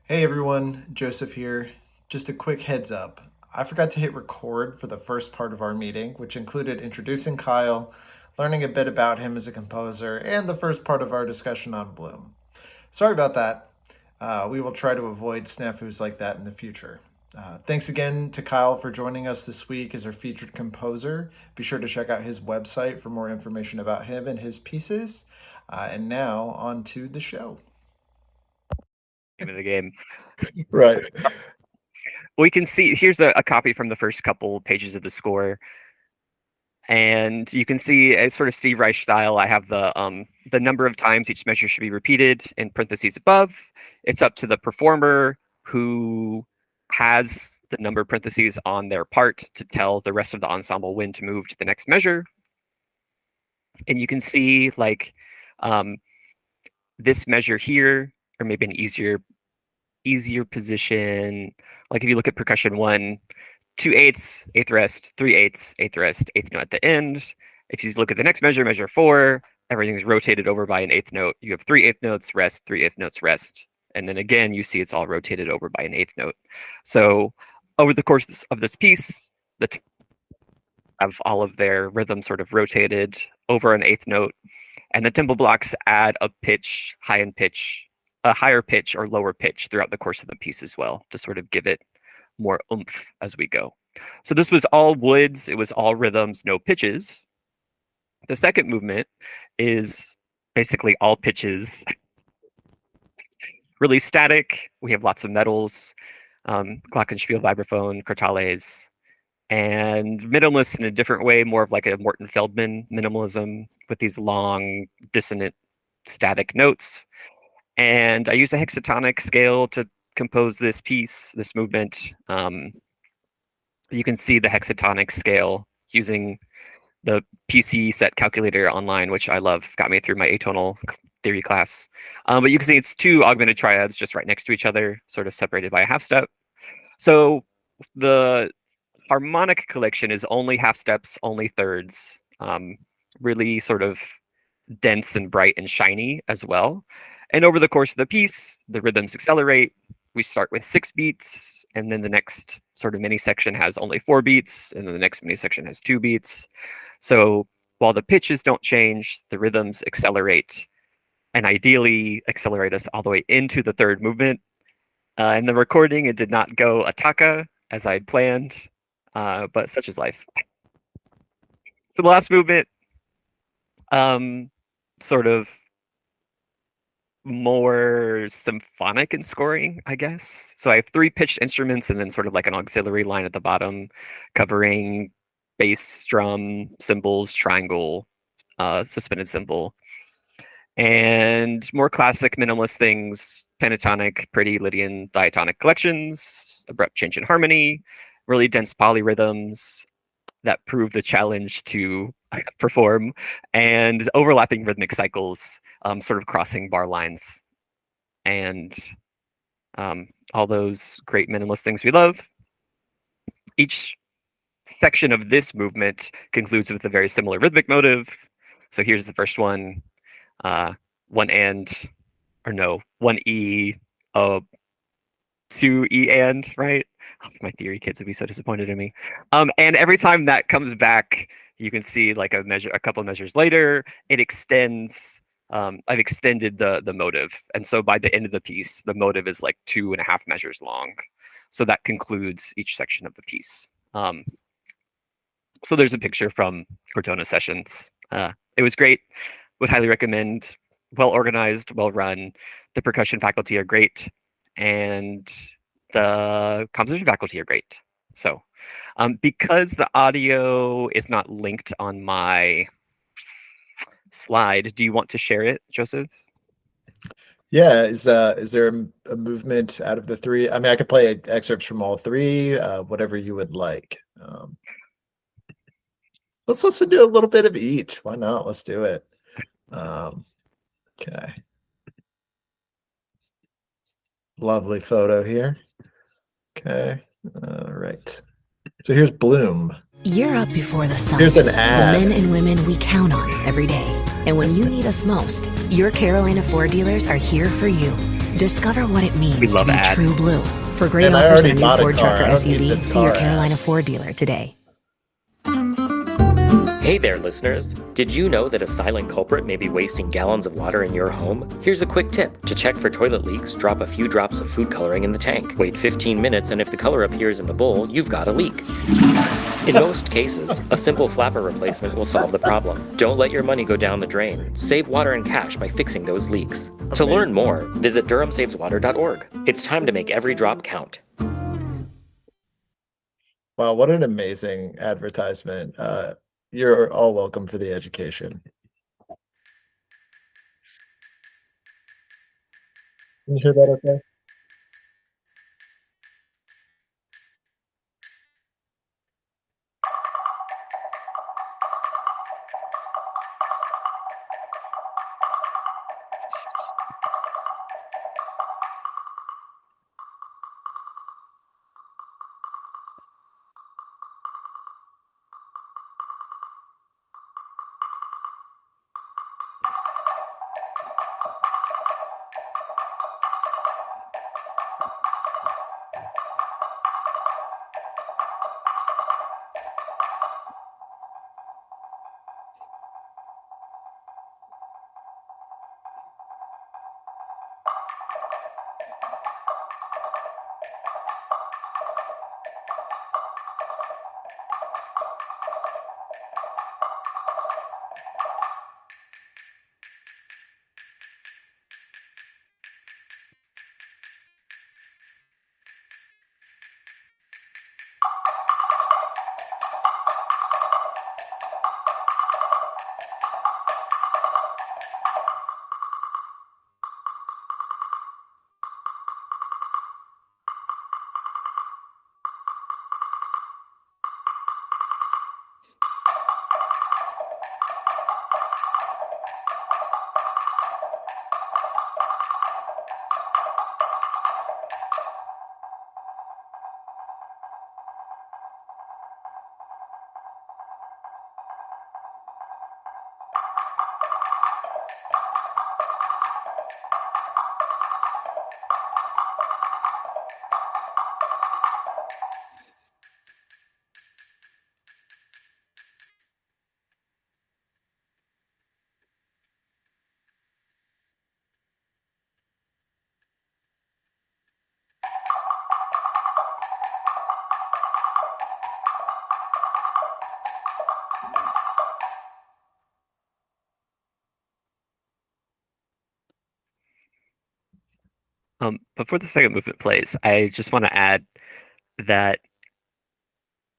Hey everyone, Joseph here. Just a quick heads up. I forgot to hit record for the first part of our meeting, which included introducing Kyle, learning a bit about him as a composer, and the first part of our discussion on Bloom. Sorry about that. We will try to avoid snafus like that in the future. Thanks again to Kyle for joining us this week as our featured composer. Be sure to check out his website for more information about him and his pieces. And now, on to the show. Name of the game. Right. We can see here's a copy from the first couple pages of the score, and you can see a sort of Steve Reich style. I have the number of times each measure should be repeated in parentheses above. It's up to the performer who has the number of parentheses on their part to tell the rest of the ensemble when to move to the next measure. And you can see like um, this measure here, or maybe an easier position. Like if you look at percussion 1, 2/8, eighth rest, 3/8, eighth rest, eighth note at the end. If you look at the next measure, measure 4, everything's rotated over by an eighth note. You have 3/8 notes, rest, 3/8 notes, rest. And then again, you see it's all rotated over by an eighth note. So over the course of this piece, have all of their rhythms sort of rotated over an eighth note. And the tempo blocks add a pitch, a higher pitch or lower pitch throughout the course of the piece as well, to sort of give it more oomph as we go. So this was all woods, it was all rhythms, no pitches. The second movement is basically all pitches, really static. We have lots of metals, glockenspiel, vibraphone, crotales, and minimalist in a different way, more of like a Morton Feldman minimalism with these long, dissonant, static notes. And I use a hexatonic scale to compose this piece, this movement. You can see the hexatonic scale using the PC set calculator online, which I love, got me through my atonal theory class. But you can see it's two augmented triads just right next to each other, sort of separated by a half step. So the harmonic collection is only half steps, only thirds, really sort of dense and bright and shiny as well. And over the course of the piece, the rhythms accelerate. We start with 6 beats, and then the next sort of mini section has only 4 beats, and then the next mini section has 2 beats. So while the pitches don't change, the rhythms accelerate, and ideally accelerate us all the way into the third movement. In the recording, it did not go attacca as I'd planned, but such is life. So the last movement, sort of more symphonic in scoring, I guess. So I have 3 pitched instruments and then sort of like an auxiliary line at the bottom covering bass, drum, cymbals, triangle, suspended cymbal. And more classic minimalist things, pentatonic, pretty Lydian diatonic collections, abrupt change in harmony, really dense polyrhythms that proved a challenge to perform, and overlapping rhythmic cycles, sort of crossing bar lines, and all those great minimalist things we love. Each section of this movement concludes with a very similar rhythmic motive. So here's the first one, one and, or no, one E, 2 E and, right? Oh, my theory kids would be so disappointed in me. And every time that comes back, you can see like a couple measures later, it extends. I've extended the motive, and so by the end of the piece, the motive is like 2.5 measures long. So that concludes each section of the piece. So there's a picture from Cortona Sessions. It was great. Would highly recommend. Well organized, well run. The percussion faculty are great, and the composition faculty are great. So because the audio is not linked on my slide, do you want to share it, Joseph? Yeah, is there a movement out of the 3? I mean, I could play excerpts from all 3, whatever you would like. Let's listen to a little bit of each. Why not? Let's do it. Okay. Lovely photo here. Okay. All right. So here's Bloom. You're up before the sun. Here's an The ad. men and women we count on every day. And when you need us most, your Carolina Ford dealers are here for you. Discover what it We means to love be ads. true blue. For great And I offers already on new bought a Ford truck car. or I don't need SUV, this see your car ad. Carolina Ford dealer today. Hey there, listeners. Did you know that a silent culprit may be wasting gallons of water in your home? Here's a quick tip. To check for toilet leaks, drop a few drops of food coloring in the tank. Wait 15 minutes, and if the color appears in the bowl, you've got a leak. In most cases, a simple flapper replacement will solve the problem. Don't let your money go down the drain. Save water and cash by fixing those leaks. To learn Amazing. more, visit durhamsaveswater.org. It's time to make every drop count. Wow, what an amazing advertisement. You're all welcome for the education. Can you hear that okay? Before the second movement plays, I just want to add that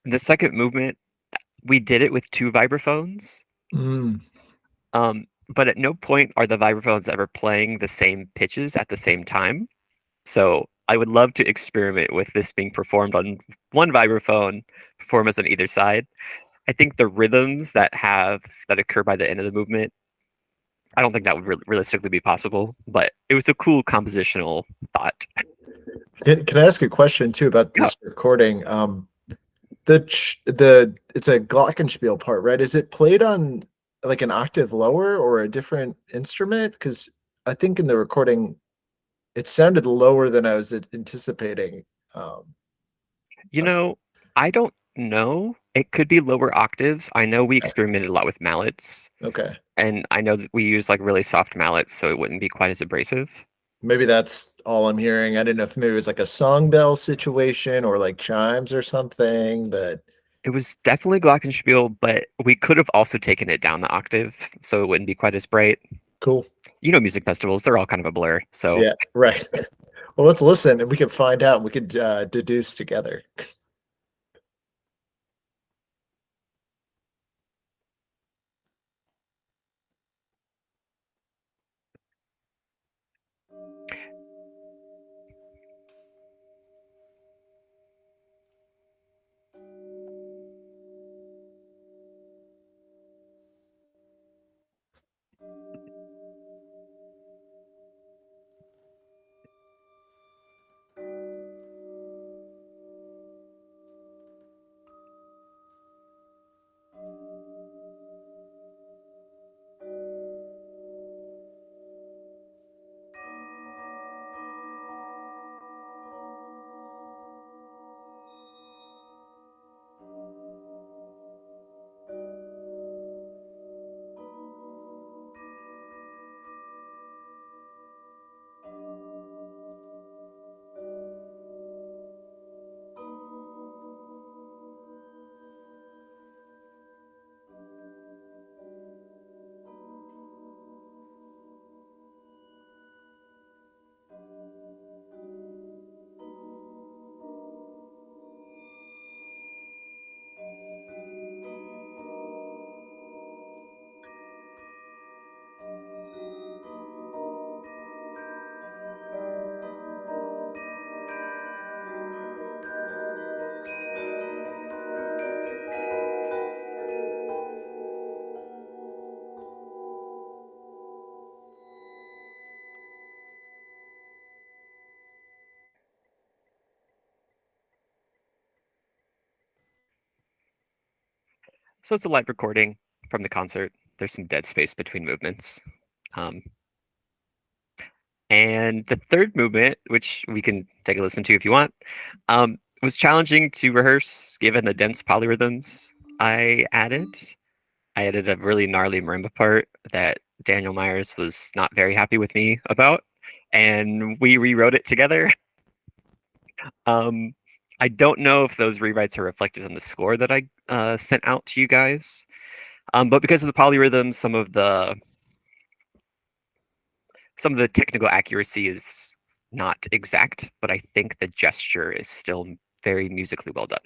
the second movement, we did it with two vibraphones, Mm. but at no point are the vibraphones ever playing the same pitches at the same time. So I would love to experiment with this being performed on one vibraphone, performance on either side. I think the rhythms that occur by the end of the movement, I don't think that would realistically be possible, but it was a cool compositional thought. Can I ask a question too about Yeah. this recording? The it's a glockenspiel part, right? Is it played on like an octave lower or a different instrument? Because I think in the recording it sounded lower than I was anticipating. Um, You uh, know, I don't know. It could be lower octaves. I know we experimented a lot with mallets, okay, and I know that we use like really soft mallets, so it wouldn't be quite as abrasive. maybe that's all I'm hearing. I didn't know if maybe it was like a song bell situation or like chimes or something, but It was definitely glockenspiel, but we could have also taken it down the octave, so it wouldn't be quite as bright. cool. You know, music festivals, they're all kind of a blur. So, Yeah, right. Well, let's listen and we can find out and we could deduce together. So it's a live recording from the concert. There's some dead space between movements. Um, and the third movement, which we can take a listen to if you want, was challenging to rehearse given the dense polyrhythms I added. I added a really gnarly marimba part that Daniel Myers was not very happy with me about, and we rewrote it together. Um, I don't know if those rewrites are reflected in the score that I sent out to you guys, but because of the polyrhythms, some of the technical accuracy is not exact, but I think the gesture is still very musically well done.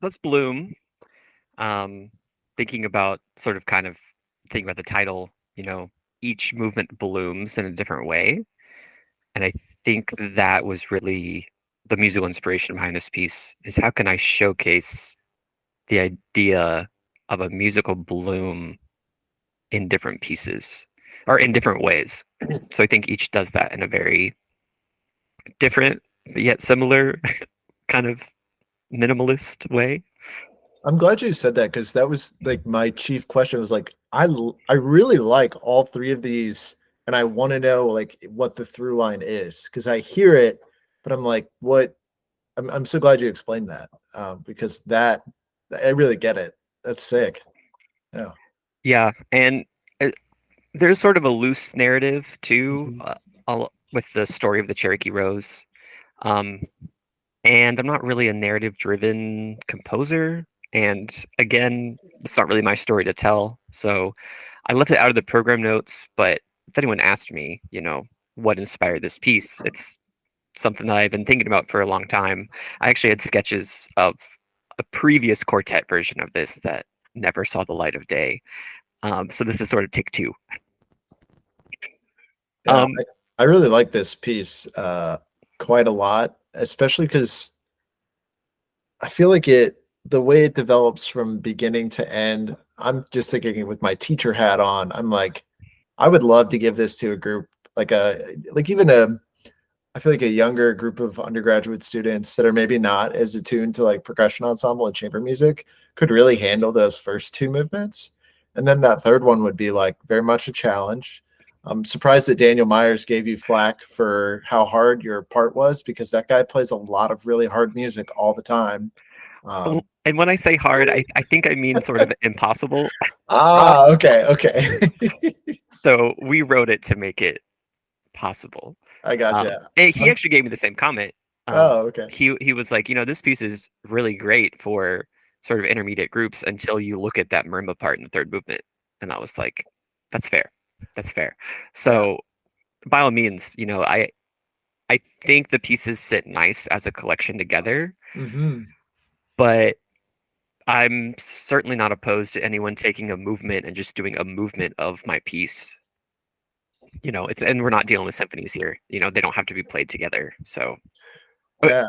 Let's Bloom. Um, thinking about sort of kind of thinking about the title, each movement blooms in a different way. And I think that was really the musical inspiration behind this piece is how can I showcase the idea of a musical bloom in different pieces or in different ways. So I think each does that in a very different but yet similar kind of minimalist way. I'm glad you said that because that was like my chief question was like I really like all three of these and I want to know like what the through line is because I hear it, but I'm like, what? I'm so glad you explained that because that I really get it. That's sick. Yeah. Yeah, and uh, there's sort of a loose narrative too, Mhm. with the story of the Cherokee Rose. Um, and I'm not really a narrative-driven composer. And again, it's not really my story to tell. So I left it out of the program notes. But if anyone asked me, what inspired this piece, it's something that I've been thinking about for a long time. I actually had sketches of a previous quartet version of this that never saw the light of day. So this is sort of take two. Yeah, Um, I really like this piece quite a lot, especially because I feel like the way it develops from beginning to end. I'm just thinking with my teacher hat on. I'm like, I would love to give this to a group like even I feel like a younger group of undergraduate students that are maybe not as attuned to like percussion ensemble and chamber music could really handle those first two movements. And then that third one would be like very much a challenge. I'm surprised that Daniel Myers gave you flack for how hard your part was because that guy plays a lot of really hard music all the time. well, Um, and when I say hard, I think I mean sort of impossible. okay, okay. So we wrote it to make it possible. I gotcha. And he actually gave me the same comment. Um, Oh, okay. he was like, this piece is really great for sort of intermediate groups until you look at that marimba part in the third movement. And I was like, that's fair. That's fair. Yeah. So by all means, I think the pieces sit nice as a collection together, Hmm. but I'm certainly not opposed to anyone taking a movement and just doing a movement of my piece. And we're not dealing with symphonies here. They don't have to be played together. So but Yeah.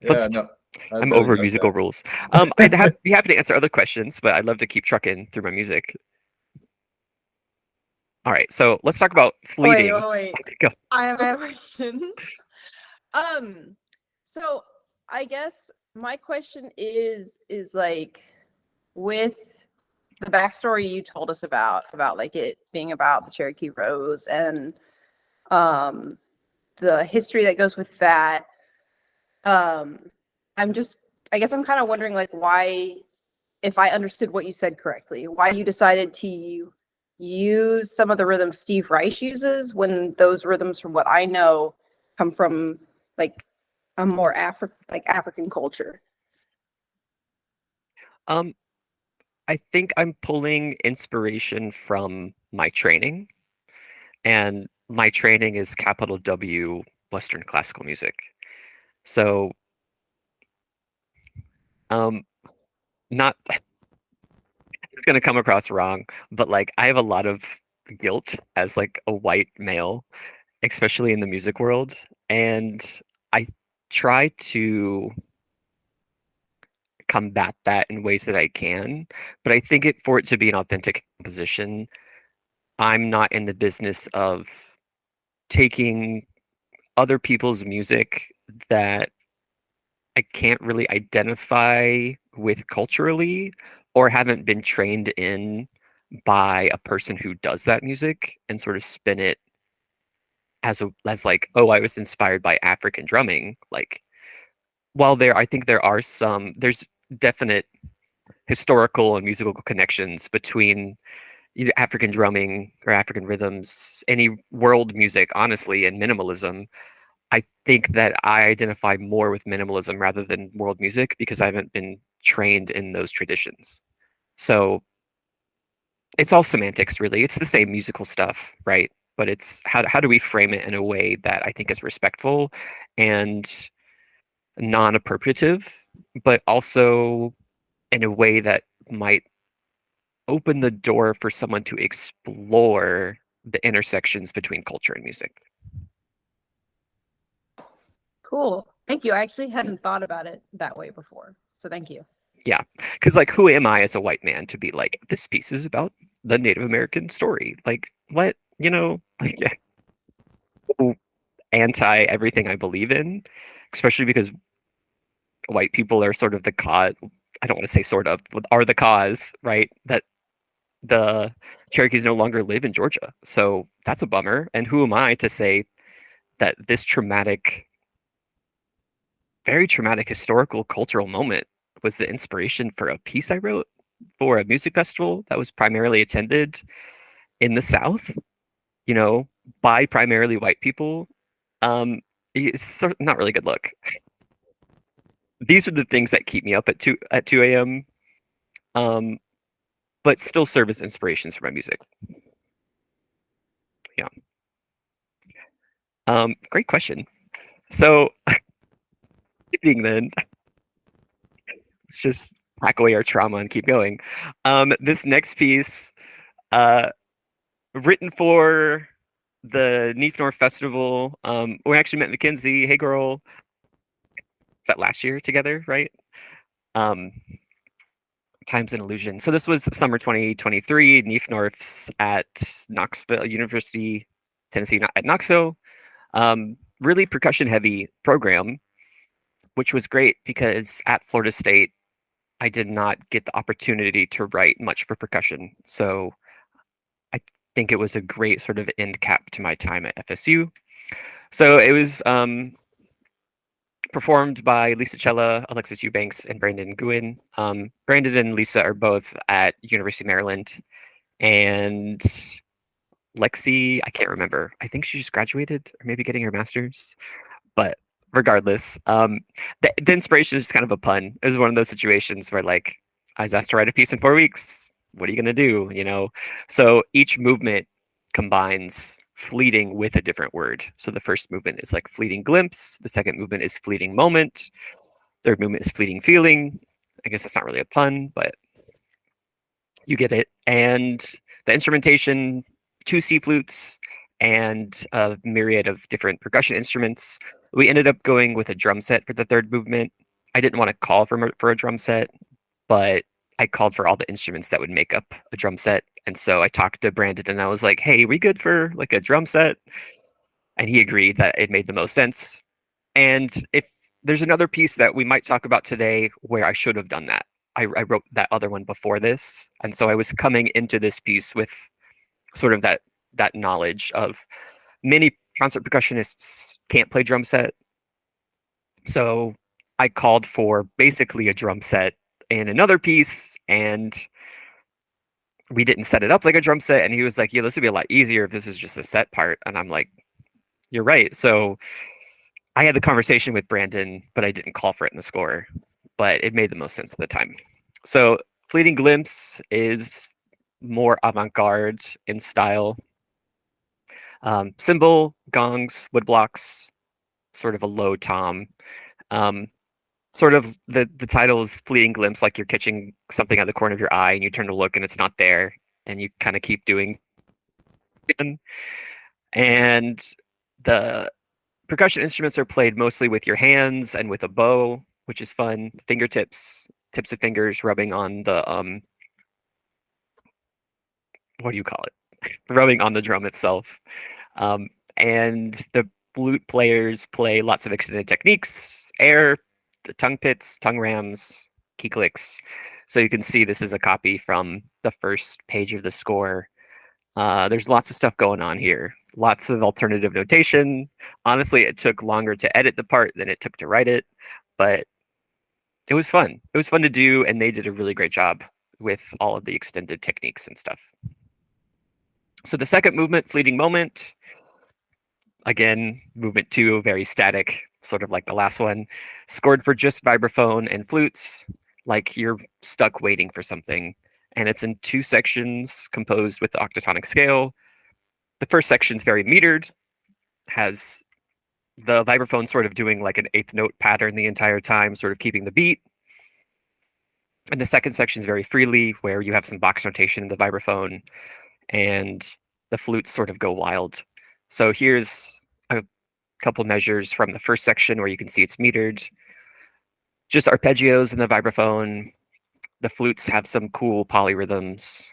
Yeah. let's No, I I'm really over like musical rules. Be happy to answer other questions, but I'd love to keep trucking through my music. All right, so let's talk about Wait, fleeting. wait, wait. Okay, go. I have a question. Um, so I guess my question is like with the backstory you told us about like it being about the Cherokee Rose and um the history that goes with that. Um, I'm just I guess I'm kind of wondering like why, if I understood what you said correctly, why you decided to use some of the rhythms Steve Reich uses when those rhythms, from what I know, come from like a more African culture. Um, I think I'm pulling inspiration from my training, and my training is capital W Western classical music. So, um, not it's gonna come across wrong, but like I have a lot of guilt as like a white male, especially in the music world, and I try to combat that in ways that I can. But I think for it to be an authentic composition, I'm not in the business of taking other people's music that I can't really identify with culturally or haven't been trained in by a person who does that music and sort of spin it as like, oh, I was inspired by African drumming. Like, while I think there's definite historical and musical connections between either African drumming or African rhythms, any world music, honestly, and minimalism. I think that I identify more with minimalism rather than world music because I haven't been trained in those traditions. So it's all semantics, really. It's the same musical stuff, right? But it's how do we frame it in a way that I think is respectful and non-appropriative, but also in a way that might open the door for someone to explore the intersections between culture and music. Cool. Thank you. I actually hadn't thought about it that way before. So thank you. Yeah, because like, who am I as a white man to be like, this piece is about the Native American story? Like, what? Like, anti everything I believe in, especially because white people are sort of the cause. I don't want to say sort of, but are the cause, right? That the Cherokees no longer live in Georgia. So that's a bummer. And who am I to say that this very traumatic historical cultural moment was the inspiration for a piece I wrote for a music festival that was primarily attended in the South, you know, by primarily white people. It's not really good look. These are the things that keep me up at 2 a.m. Um, but still serve as inspirations for my music. Yeah. Great question. So, then let's just pack away our trauma and keep going. This next piece, uh, written for the Neef Festival. We actually met Mackenzie. Hey, girl. Is that last year together, right? Um, Time's an illusion. So this was summer 2023. Neef North's at Knoxville University, Tennessee, at Knoxville. Really percussion heavy program, which was great because at Florida State, I did not get the opportunity to write much for percussion. So I think it was a great sort of end cap to my time at FSU. So it was performed by Lisa Cella, Alexis Eubanks, and Brandon Guin. Brandon and Lisa are both at University of Maryland, and Lexi, I can't remember. I think she just graduated or maybe getting her master's. But regardless, the inspiration is just kind of a pun. It was one of those situations where like I was asked to write a piece in 4 weeks. What are you gonna do? So each movement combines fleeting with a different word. So the first movement is like fleeting glimpse. The second movement is fleeting moment. Third movement is fleeting feeling. I guess that's not really a pun, but you get it. And the instrumentation, 2 C flutes and a myriad of different percussion instruments. We ended up going with a drum set for the third movement. I didn't want to call for a drum set, but I called for all the instruments that would make up a drum set. And so I talked to Brandon and I was like, hey, we good for like a drum set? And he agreed that it made the most sense. And if there's another piece that we might talk about today where I should have done that, I wrote that other one before this. And so I was coming into this piece with sort of that knowledge of many concert percussionists can't play drum set. So I called for basically a drum set in another piece, and we didn't set it up like a drum set. And he was like, yeah, this would be a lot easier if this was just a set part. And I'm like, you're right. So I had the conversation with Brandon, but I didn't call for it in the score, but it made the most sense at the time. So Fleeting Glimpse is more avant-garde in style. Cymbal, gongs, wood blocks, sort of a low tom. Sort of the title is Fleeting Glimpse, like you're catching something out the corner of your eye and you turn to look and it's not there, and you kind of keep doing it. And the percussion instruments are played mostly with your hands and with a bow, which is fun. Fingertips, tips of fingers rubbing on the what do you call it? Rubbing on the drum itself. And the flute players play lots of extended techniques, air, the tongue pits, tongue rams, key clicks. So you can see this is a copy from the first page of the score. There's lots of stuff going on here. Lots of alternative notation. Honestly, it took longer to edit the part than it took to write it, but it was fun. It was fun to do, and they did a really great job with all of the extended techniques and stuff. So the second movement, Fleeting Moment, again, movement 2, very static, sort of like the last one, scored for just vibraphone and flutes, like you're stuck waiting for something. And it's in 2 sections composed with the octatonic scale. The first section is very metered, has the vibraphone sort of doing like an 8th note pattern the entire time, sort of keeping the beat. And the second section is very freely, where you have some box notation in the vibraphone, and the flutes sort of go wild. So here's a couple measures from the first section where you can see it's metered. Just arpeggios in the vibraphone. The flutes have some cool polyrhythms.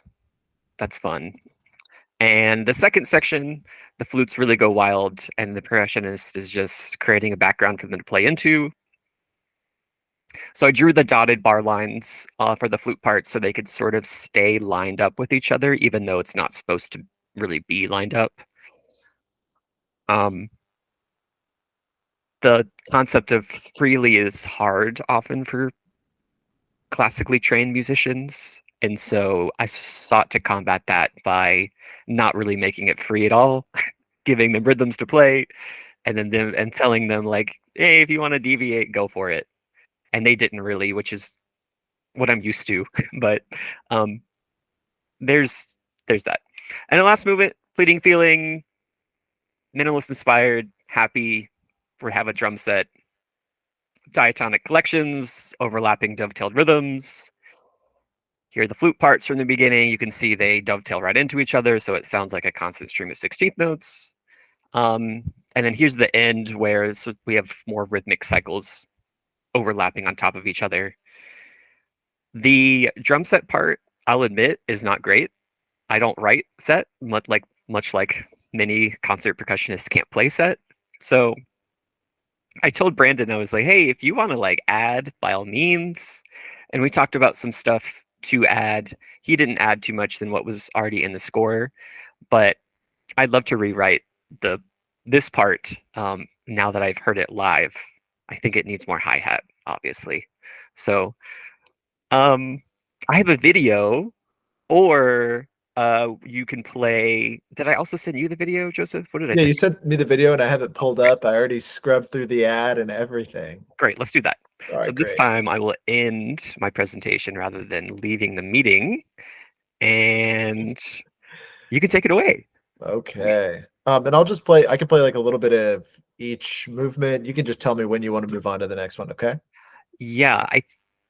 That's fun. And the second section, the flutes really go wild, and the percussionist is just creating a background for them to play into. So I drew the dotted bar lines for the flute part so they could sort of stay lined up with each other, even though it's not supposed to really be lined up. Um, the concept of freely is hard often for classically trained musicians. And so I sought to combat that by not really making it free at all, giving them rhythms to play, and then them and telling them like, hey, if you want to deviate, go for it. And they didn't really, which is what I'm used to. But um, there's there's that. And the last movement, fleeting feeling, minimalist inspired, happy. We have a drum set, diatonic collections, overlapping dovetailed rhythms. Here are the flute parts from the beginning. You can see they dovetail right into each other, so it sounds like a constant stream of 16th notes. And then here's the end where we have more rhythmic cycles overlapping on top of each other. The drum set part, I'll admit, is not great. I don't write set, much like many concert percussionists can't play set. So I told Brandon, I was like, hey, if you want to like add, by all means. And we talked about some stuff to add. He didn't add too much than what was already in the score, but I'd love to rewrite the this part now that I've heard it live. I think it needs more hi-hat, obviously. So I have a video, or you can play. Did I also send you the video, Joseph? What did I Yeah, send you you? sent me the video and I have it pulled up. I already scrubbed through the ad and everything. Great, let's do that. All So right, this great. time I will end my presentation rather than leaving the meeting, and you can take it away. Okay. And I'll just play, I can play like a little bit of each movement. You can just tell me when you want to move on to the next one, okay? Yeah, I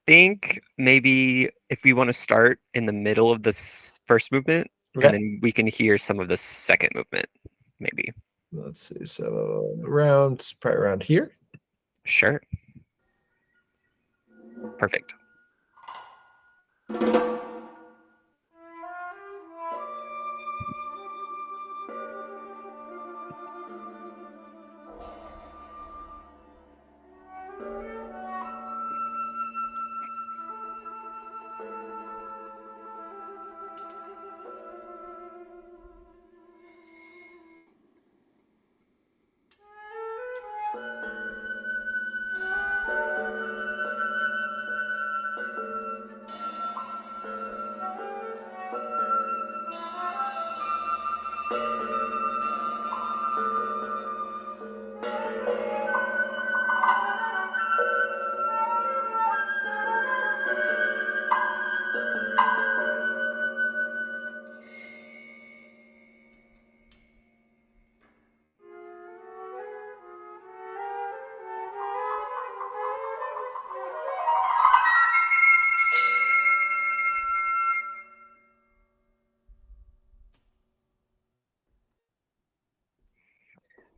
think maybe if we want to start in the middle of this first movement, and Okay. then we can hear some of the second movement, maybe. Let's see. So around, probably around here. Sure. Perfect.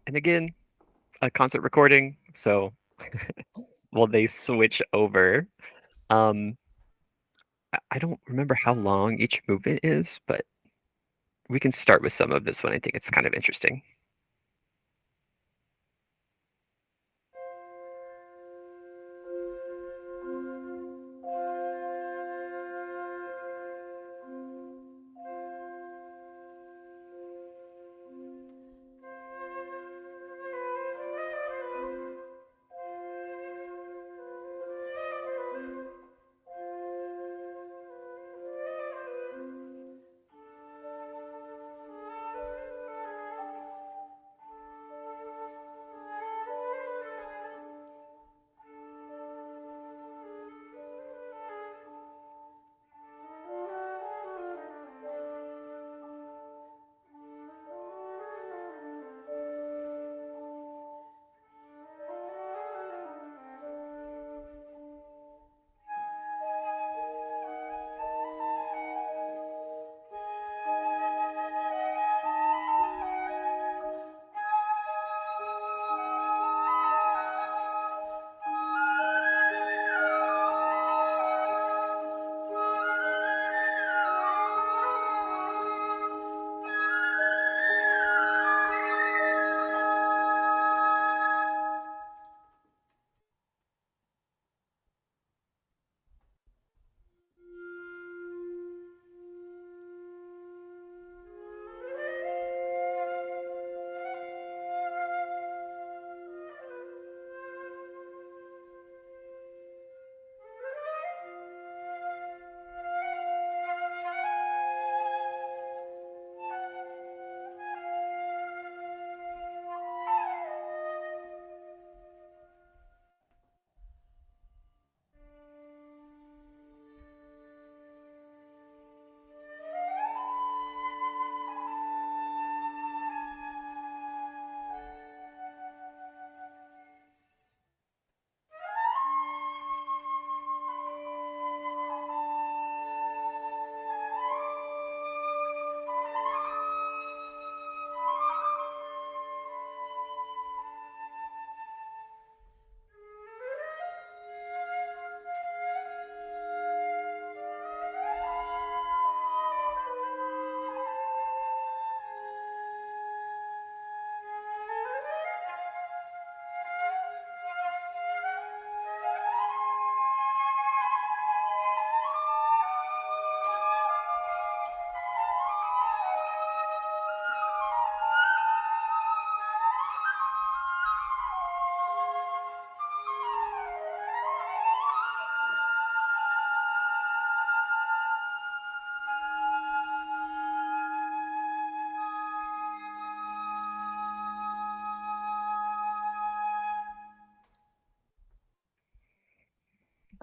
And again, a concert recording, so while they switch over, um, I don't remember how long each movement is, but we can start with some of this one. I think it's kind of interesting.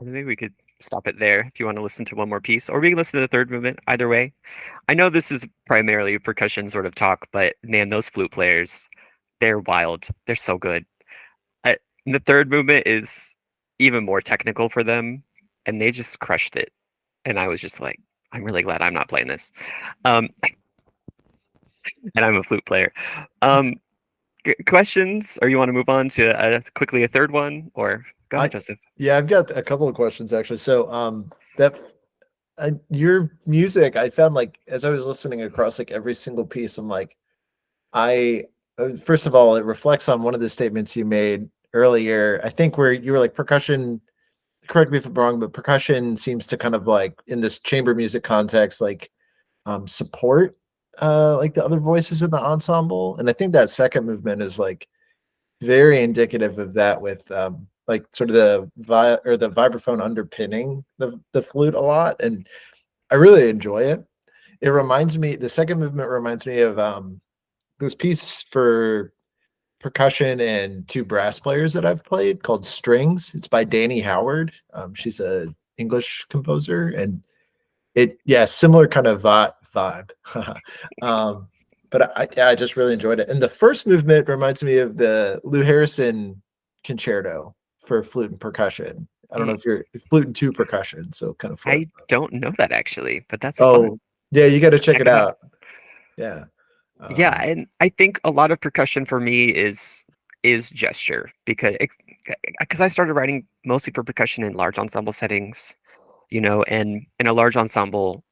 Maybe we could stop it there if you want to listen to one more piece, or we can listen to the third movement. Either way, I know this is primarily percussion sort of talk, but man, those flute players, they're wild. They're so good. I, the third movement is even more technical for them, and they just crushed it. And I was just like, I'm really glad I'm not playing this. Um, and I'm a flute player. Um, questions, or you want to move on to quickly a third one, or go ahead, I Joseph. Yeah, I've got a couple of questions actually. So that your music, I found like as I was listening across like every single piece, I'm like, I first of all, it reflects on one of the statements you made earlier. I think where you were like percussion. Correct me if I'm wrong, but percussion seems to kind of like in this chamber music context, like support like the other voices in the ensemble. And I think that second movement is like very indicative of that with like sort of the vibraphone underpinning the flute a lot. And I really enjoy it. It reminds me, the second movement reminds me of this piece for percussion and two brass players that I've played called Strings. It's by Danny Howard. She's a English composer, and yeah, similar kind of vibe. um, but yeah, I just really enjoyed it. And the first movement reminds me of the Lou Harrison concerto for flute and percussion. I don't know Mm, if you're flute and two percussion, so kind of flip. I don't know that actually, but that's fun. Oh, yeah, you got to check Check it it out. out. Yeah. Yeah, Um, and I think a lot of percussion for me is gesture because I started writing mostly for percussion in large ensemble settings, and in a large ensemble,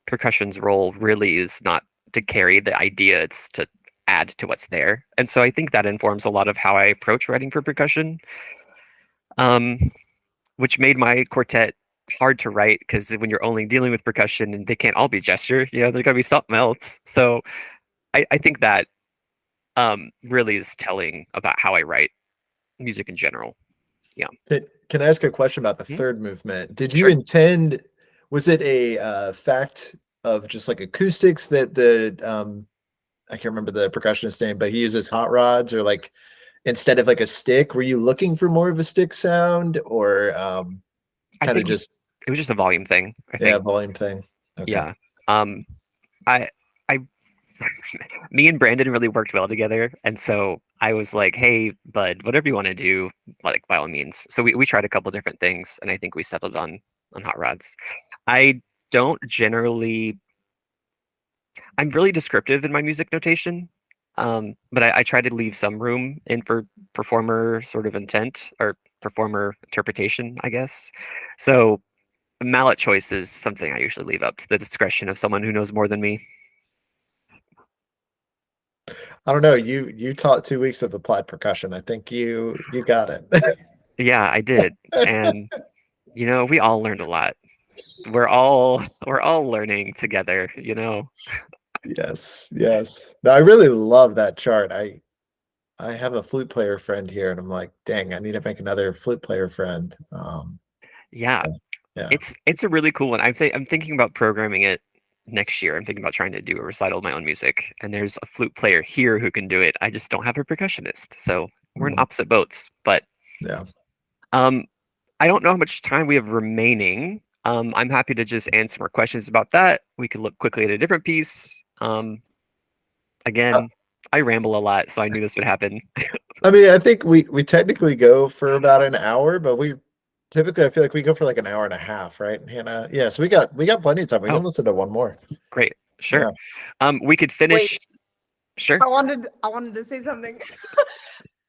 percussion's role really is not to carry the idea, it's to add to what's there. And so I think that informs a lot of how I approach writing for percussion, um, which made my quartet hard to write because when you're only dealing with percussion and they can't all be gesture, there's got to be something else. So I think that really is telling about how I write music in general. Yeah. can I ask a question about the Mhm. third movement? Did you Sure. intend, was it a fact of just like acoustics that I can't remember the percussionist name, but he uses hot rods or like instead of like a stick, were you looking for more of a stick sound or I kind think of just, it was just a volume thing, I yeah, think. volume thing? Okay. Yeah. Um, I, I, me and Brandon really worked well together, and so I was like, "Hey, bud, whatever you want to do, like by all means." So we tried a couple different things, and I think we settled on hot rods. I don't generally. I'm really descriptive in my music notation, but I try to leave some room in for performer sort of intent or performer interpretation, I guess. So mallet choice is something I usually leave up to the discretion of someone who knows more than me. I don't know. You taught 2 weeks of applied percussion. I think you got it. Yeah, I did. And we all learned a lot. We're all learning together. Yes, yes. No, I really love that chart. I have a flute player friend here, and I'm like, dang, I need to make another flute player friend. Yeah, Yeah. it's a really cool one. I'm thinking about programming it next year. I'm thinking about trying to do a recital of my own music, and there's a flute player here who can do it. I just don't have a percussionist, so we're in Mm, opposite boats. But yeah. um, I don't know how much time we have remaining. I'm happy to just answer more questions about that. We could look quickly at a different piece. Uh, Again, I ramble a lot, so I knew this would happen. I mean, I think we technically go for about an hour, but we typically I feel like we go for like an hour and a half, right, Hannah? Yeah, so we got plenty of time. We Oh, can listen to one more. great. Sure. Yeah. We could Wait, finish. Sure. I wanted to say something.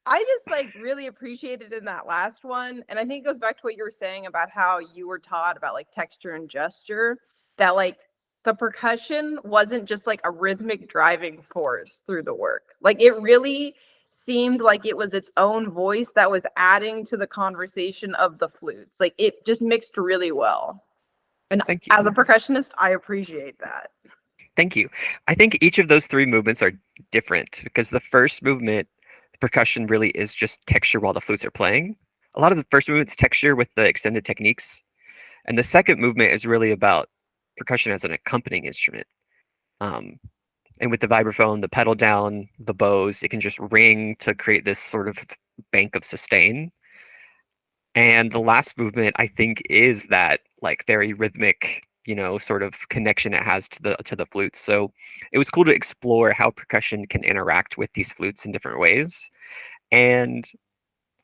I just like really appreciated in that last one, and I think it goes back to what you were saying about how you were taught about like texture and gesture, that like the percussion wasn't just like a rhythmic driving force through the work. Like it really seemed like it was its own voice that was adding to the conversation of the flutes. Like it just mixed really well. And Thank you. as a percussionist, I appreciate that. Thank you. I think each of those three movements are different because the first movement, the percussion really is just texture while the flutes are playing. A lot of the first movement's texture with the extended techniques, and the second movement is really about percussion as an accompanying instrument. Um, and with the vibraphone, the pedal down, the bows, it can just ring to create this sort of bank of sustain. And the last movement, I think, is that like very rhythmic, sort of connection it has to the flutes. So it was cool to explore how percussion can interact with these flutes in different ways. And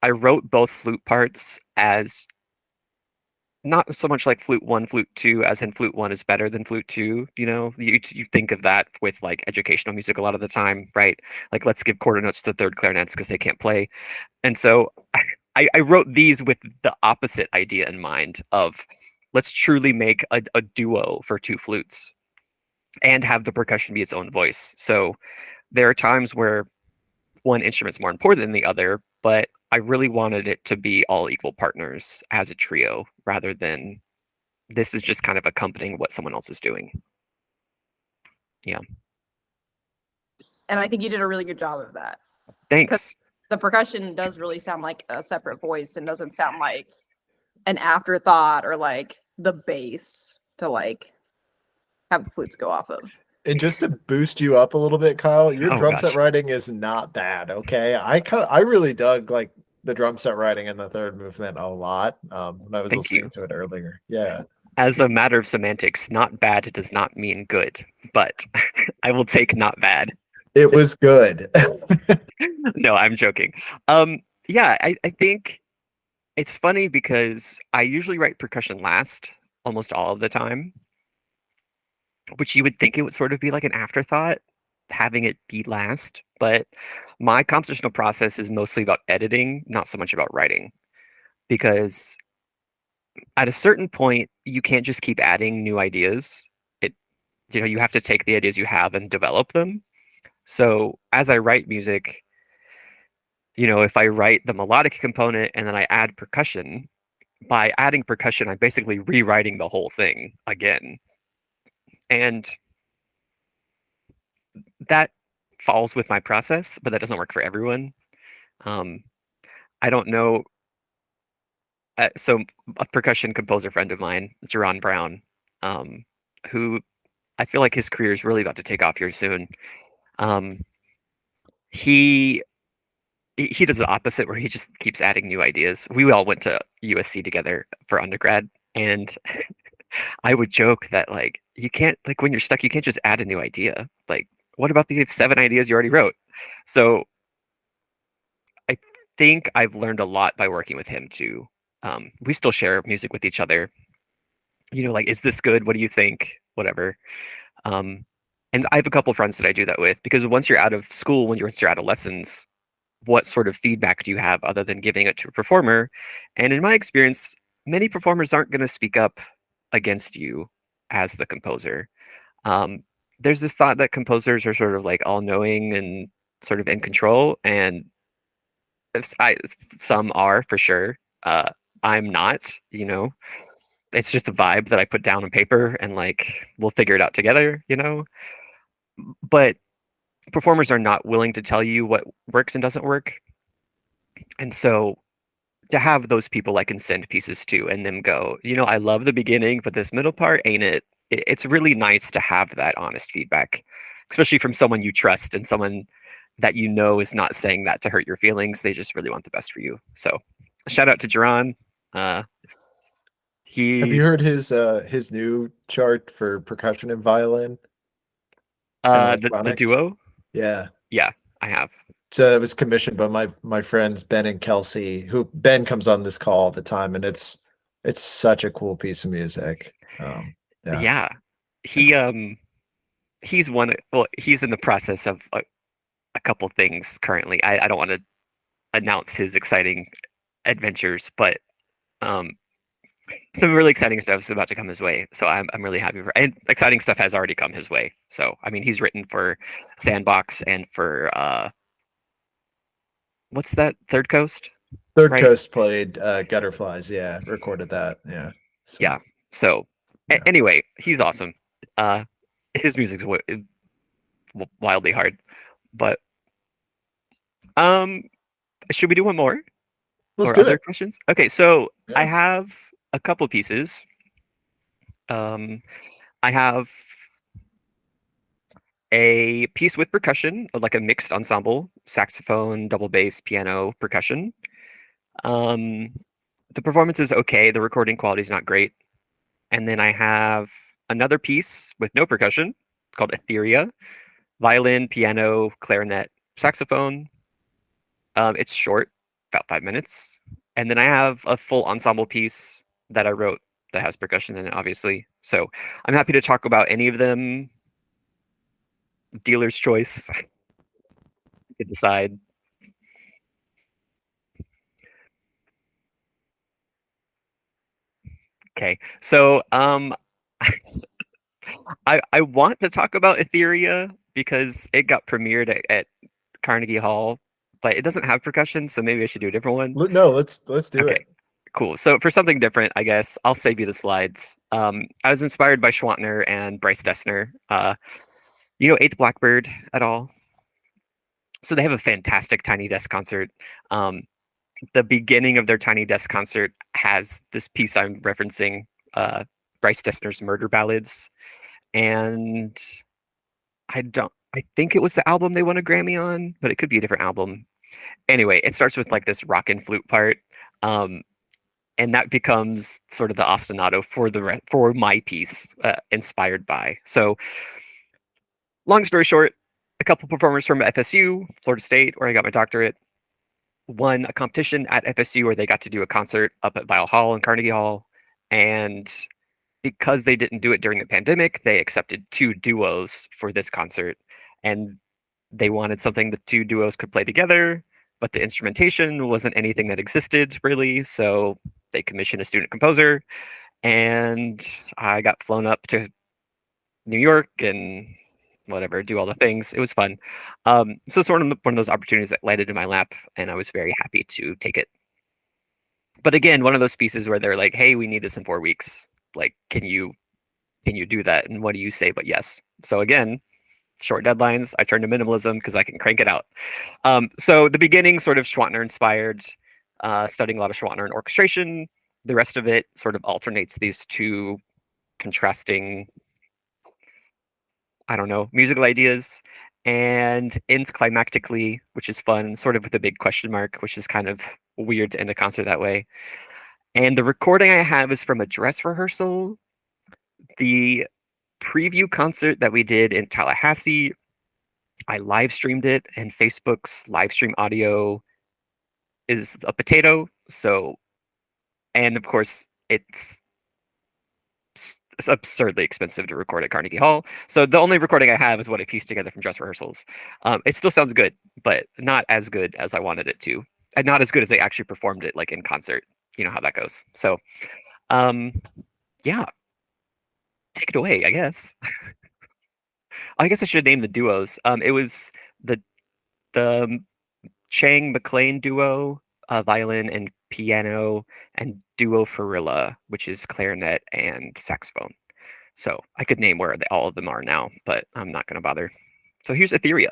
I wrote both flute parts as not so much like flute one, flute two, as in flute one is better than flute two. You think of that with like educational music a lot of the time, right? Like let's give quarter notes to third clarinets because they can't play. And so I wrote these with the opposite idea in mind of let's truly make a duo for two flutes and have the percussion be its own voice. So there are times where one instrument's more important than the other, but I really wanted it to be all equal partners as a trio rather than this is just kind of accompanying what someone else is doing. Yeah. And I think you did a really good job of that. Thanks. The percussion does really sound like a separate voice and doesn't sound like an afterthought or like the bass to like have the flutes go off of. And just to boost you up a little bit, Kyle, your Oh, drum set gosh. writing is not bad. Okay, I really dug like the drum set writing in the third movement a lot when I was Thank listening you. to it earlier. Yeah, As a matter of semantics, not bad does not mean good, but I will take not bad. it was good. No, I'm joking. Yeah, I think it's funny because I usually write percussion last almost all of the time, which you would think it would sort of be like an afterthought, having it be last. But my compositional process is mostly about editing, not so much about writing, because at a certain point, you can't just keep adding new ideas. It, you have to take the ideas you have and develop them. So as I write music, if I write the melodic component and then I add percussion, by adding percussion, I'm basically rewriting the whole thing again. And that falls with my process, but that doesn't work for everyone. I don't know. So a percussion composer friend of mine, Jerron Brown, who I feel like his career is really about to take off here soon. Um, he he does the opposite where he just keeps adding new ideas. We all went to USC together for undergrad, and I would joke that like you can't like when you're stuck, you can't just add a new idea. Like, what about the 7 ideas you already wrote? So I think I've learned a lot by working with him too. We still share music with each other. Like, is this good? What do you think? Whatever. Um, and I have a couple friends that I do that with because once you're out of school, once you're out of lessons, what sort of feedback do you have other than giving it to a performer? And in my experience, many performers aren't going to speak up against you as the composer. Um, there's this thought that composers are sort of like all knowing and sort of in control, and some are for sure. I'm not, it's just a vibe that I put down on paper and like we'll figure it out together. But performers are not willing to tell you what works and doesn't work. And so to have those people I can send pieces to and them go, I love the beginning, but this middle part ain't it. It's really nice to have that honest feedback, especially from someone you trust and someone that is not saying that to hurt your feelings. They just really want the best for you. So shout out to Jerron. Uh, Have you he, heard his new chart for percussion and violin and the electronics? duo. Yeah. Yeah, I have. So it was commissioned by my friends Ben and Kelsey, who Ben comes on this call all the time, and it's such a cool piece of music. Yeah. Yeah, he's one. Well, he's in the process of a couple things currently. I don't want to announce his exciting adventures, but um, some really exciting stuff is about to come his way. So I'm really happy for. And exciting stuff has already come his way. So I mean, he's written for Sandbox and for what's that? Third Coast, Third right? Coast played Gutterflies. Yeah, recorded that. Yeah. So, Yeah. So yeah. anyway, he's awesome. His music's wildly hard, but um, should we do one more Let's or do other it. questions? Okay, so I Yeah. have a couple pieces. I have a piece with percussion, like a mixed ensemble, saxophone, double bass, piano, percussion. Um, The performance is okay. The recording quality is not great. And then I have another piece with no percussion called Etheria, violin, piano, clarinet, saxophone. It's short, about 5 minutes. And then I have a full ensemble piece that I wrote that has percussion in it, obviously. So I'm happy to talk about any of them. Dealer's choice. You can decide. Okay. So I want to talk about Etheria because it got premiered at Carnegie Hall, but it doesn't have percussion, so maybe I should do a different one. No, let's do Okay, it. cool. So for something different, I guess I'll save you the slides. I was inspired by Schwantner and Bryce Dessner. You know Eighth Blackbird at all? So they have a fantastic Tiny Desk concert. Um, the beginning of their Tiny Desk concert has this piece I'm referencing, Bryce Dessner's Murder Ballads, and I think it was the album they won a Grammy on, but it could be a different album. Anyway, it starts with like this rock and flute part. Um, and that becomes sort of the ostinato for for my piece, inspired by. So, long story short, a couple performers from FSU, Florida State, where I got my doctorate, won a competition at FSU where they got to do a concert up at Vile Hall and Carnegie Hall, and because they didn't do it during the pandemic, they accepted two duos for this concert, and they wanted something the two duos could play together, but the instrumentation wasn't anything that existed really, so they commissioned a student composer, and I got flown up to New York and whatever, do all the things. It was fun. So it's one of those opportunities that landed in my lap, and I was very happy to take it. But again, one of those pieces where they're like, "Hey, we need this in 4 weeks. Like, can you do that?" And what do you say? But yes. So again, short deadlines. I turn to minimalism because I can crank it out. So the beginning, sort of Schwantner inspired, studying a lot of Schwantner and orchestration. The rest of it sort of alternates these two contrasting, I don't know, musical ideas, and ends climactically, which is fun, sort of with a big question mark, which is kind of weird to end a concert that way. And the recording I have is from a dress rehearsal. The preview concert that we did in Tallahassee, I live streamed it, and Facebook's live stream audio is a potato. So, and of course, it's absurdly expensive to record at Carnegie Hall. So the only recording I have is what I pieced together from dress rehearsals. It still sounds good, but not as good as I wanted it to, and not as good as they actually performed it like in concert. You know how that goes. So, um, yeah, take it away, I guess. I guess I should name the duos. It was the the Chang McLean duo, violin and piano, and duo Farilla, which is clarinet and saxophone. So I could name where all of them are now, but I'm not going to bother. So here's Etheria.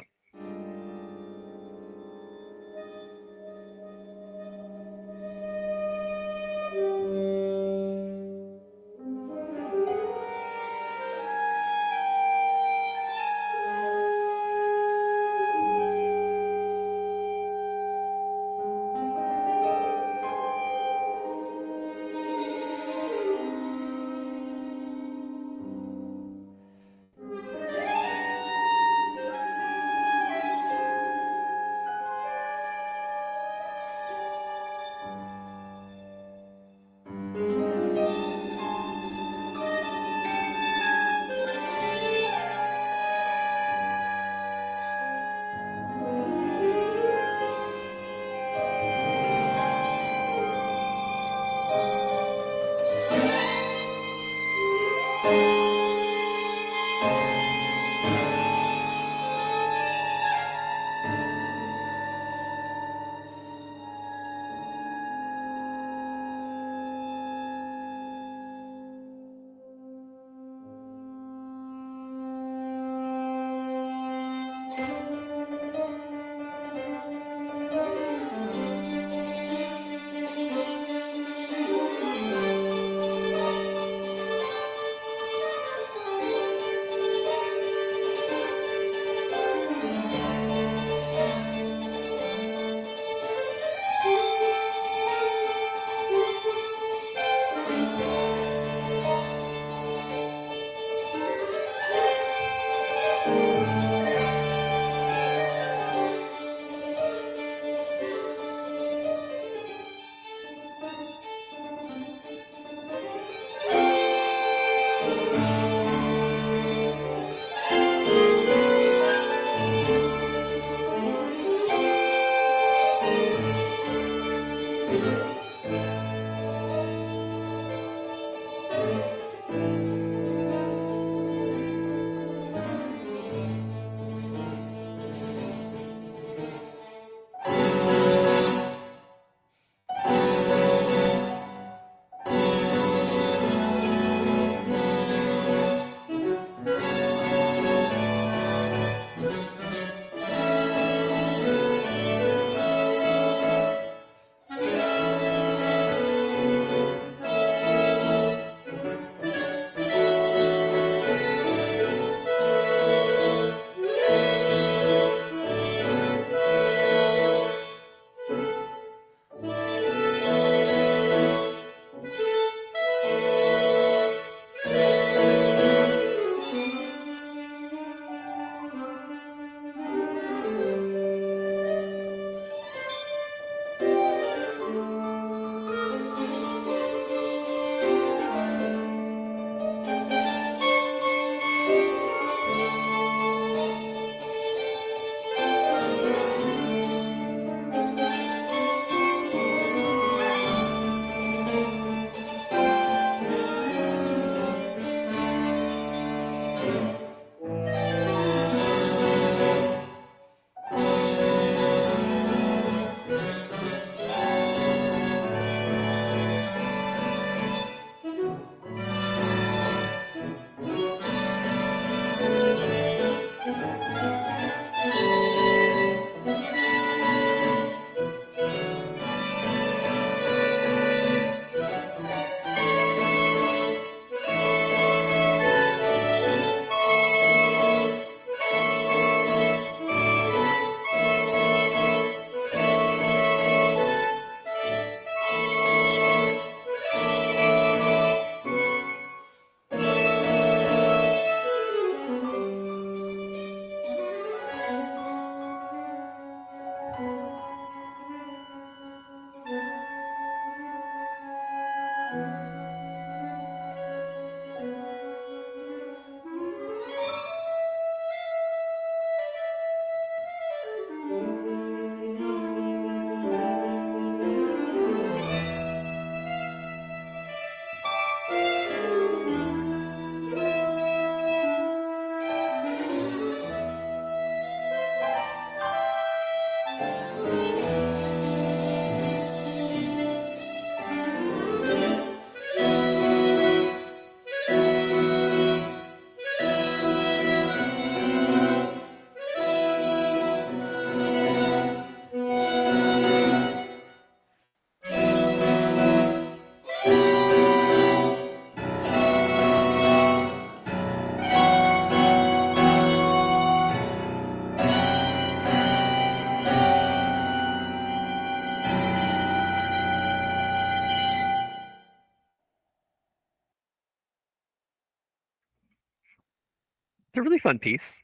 a really fun piece.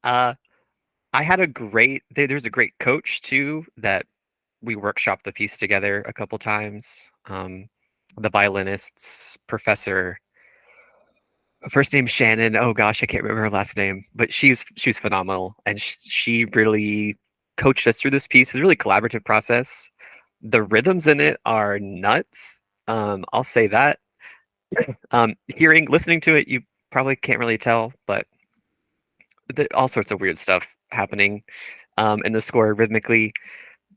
Uh, I had a there's a great coach too that we workshopped the piece together a couple times. The violinist's professor, first name Shannon. Oh gosh, I can't remember her last name, but she's phenomenal, and she really coached us through this piece. It's a really collaborative process. The rhythms in it are nuts. I'll say that. Listening to it, you probably can't really tell, but all sorts of weird stuff happening in the score rhythmically.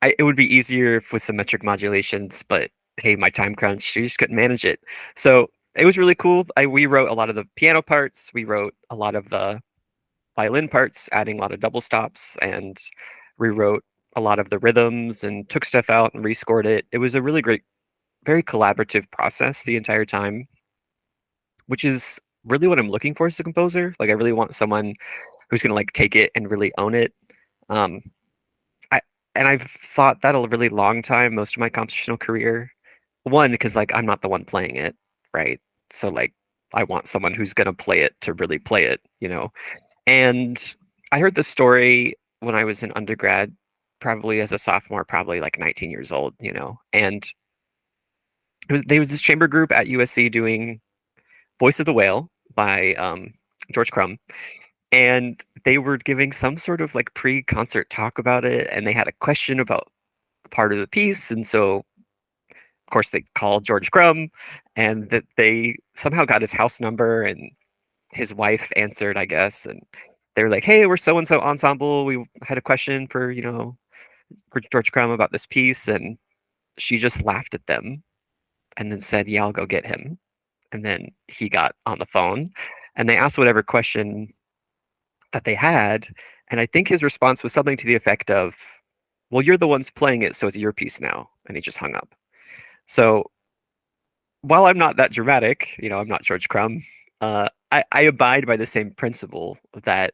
It would be easier with symmetric modulations, but hey, my time crunch, you just couldn't manage it. So it was really cool. We wrote a lot of the piano parts. We wrote a lot of the violin parts, adding a lot of double stops, and rewrote a lot of the rhythms and took stuff out and rescored it. It was a really great, very collaborative process the entire time, which is really what I'm looking for as a composer. Like I really want someone who's gonna like take it and really own it. Um, I and I've thought that a really long time, most of my compositional career. One, because like I'm not the one playing it, right? So like I want someone who's gonna play it to really play it, you know. And I heard the story when I was in undergrad, probably as a sophomore, probably like 19 years old, you know. And there was this chamber group at USC doing Voice of the Whale by George Crumb, and they were giving some sort of like pre-concert talk about it, and they had a question about part of the piece, and so of course they called George Crumb, and that they somehow got his house number, and his wife answered, I guess, and they were like, "Hey, we're so and so ensemble. We had a question for for George Crumb about this piece," and she just laughed at them and then said, "Yeah, I'll go get him." And then he got on the phone, and they asked whatever question that they had, and I think his response was something to the effect of, "Well, you're the ones playing it, so it's your piece now," and he just hung up. So while I'm not that dramatic, I'm not George Crumb. I abide by the same principle that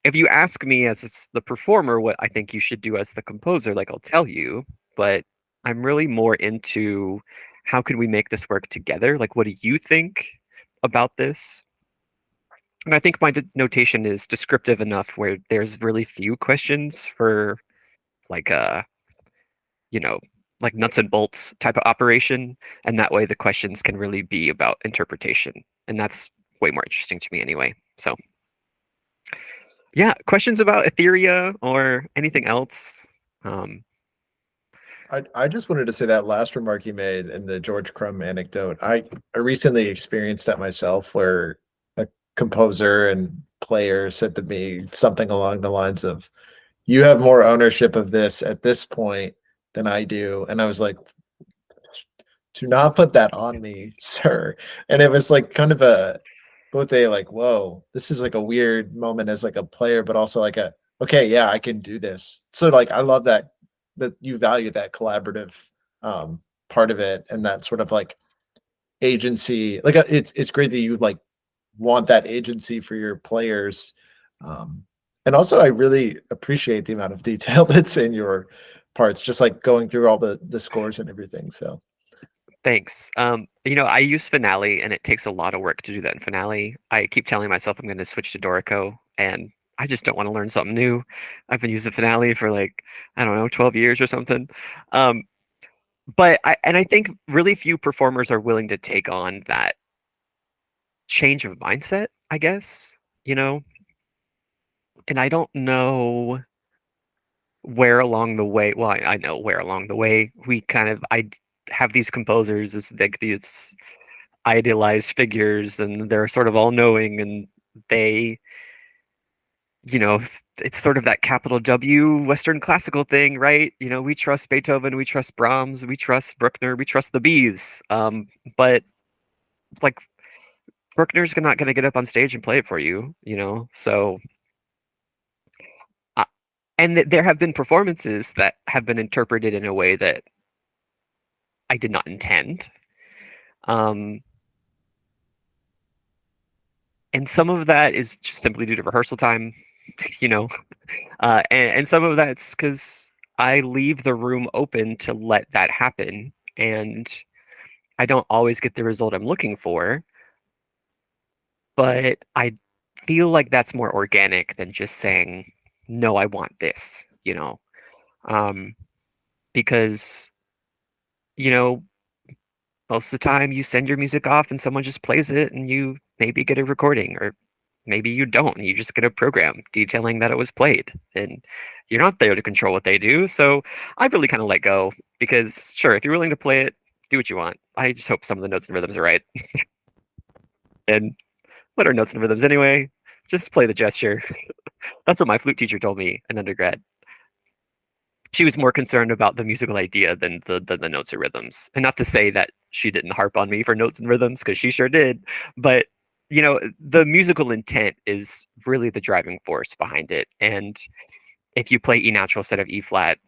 if you ask me as the performer what I think you should do as the composer, like I'll tell you, but I'm really more into how can we make this work together? Like, what do you think about this? And I think my notation is descriptive enough where there's really few questions for like you know, like nuts and bolts type of operation, and that way the questions can really be about interpretation, and that's way more interesting to me anyway. So yeah, questions about Etheria or anything else? Um, I just wanted to say that last remark you made in the George Crumb anecdote. I recently experienced that myself where a composer and player said to me something along the lines of, "You have more ownership of this at this point than I do." And I was like, "Do not put that on me, sir." And it was like kind of a both a like, "Whoa, this is like a weird moment as like a player," but also like a, "Okay, yeah, I can do this." So like I love that you value that collaborative um part of it and that sort of like agency. Like it's great that you like want that agency for your players. Um and also I really appreciate the amount of detail that's in your parts, just like going through all the scores and everything. So Thanks. I use Finale, and it takes a lot of work to do that in Finale. I keep telling myself I'm going to switch to Dorico, and I just don't want to learn something new. I've been using Finale for like, I don't know, 12 years or something. Um, but I think really few performers are willing to take on that change of mindset, I guess, you know? And I don't know where along the way, well, I know where along the way I have these composers as like these idealized figures, and they're sort of all knowing, and they, you know, it's sort of that capital W Western classical thing, right? We trust Beethoven, we trust Brahms, we trust Bruckner, we trust the bees. But like Bruckner's not going to get up on stage and play it for you, So, uh, and there have been performances that have been interpreted in a way that I did not intend. Um, and some of that is just simply due to rehearsal time, you know, and some of that's because I leave the room open to let that happen, and I don't always get the result I'm looking for, but I feel like that's more organic than just saying, no, I want this, um, because, you know, most of the time you send your music off and someone just plays it and you maybe get a recording, or maybe you don't and you just get a program detailing that it was played, and you're not there to control what they do. So I really kind of let go, because sure, if you're willing to play it, do what you want. I just hope some of the notes and rhythms are right. And what are notes and rhythms anyway? Just play the gesture. That's what my flute teacher told me in undergrad. She was more concerned about the musical idea than the notes or rhythms. And not to say that she didn't harp on me for notes and rhythms, because she sure did. But the musical intent is really the driving force behind it. And if you play E natural instead of E flat,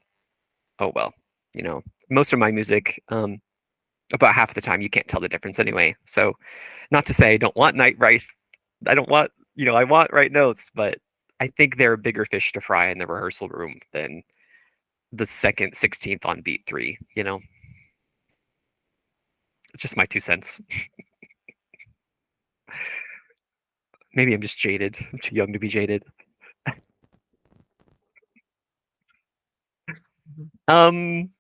oh well. Most of my music, about half the time you can't tell the difference anyway. So not to say I don't want night rice. I don't want, I want right notes, but I think there are bigger fish to fry in the rehearsal room than the second 16th on beat 3. It's just my 2 cents. Maybe I'm just jaded. I'm too young to be jaded. Um,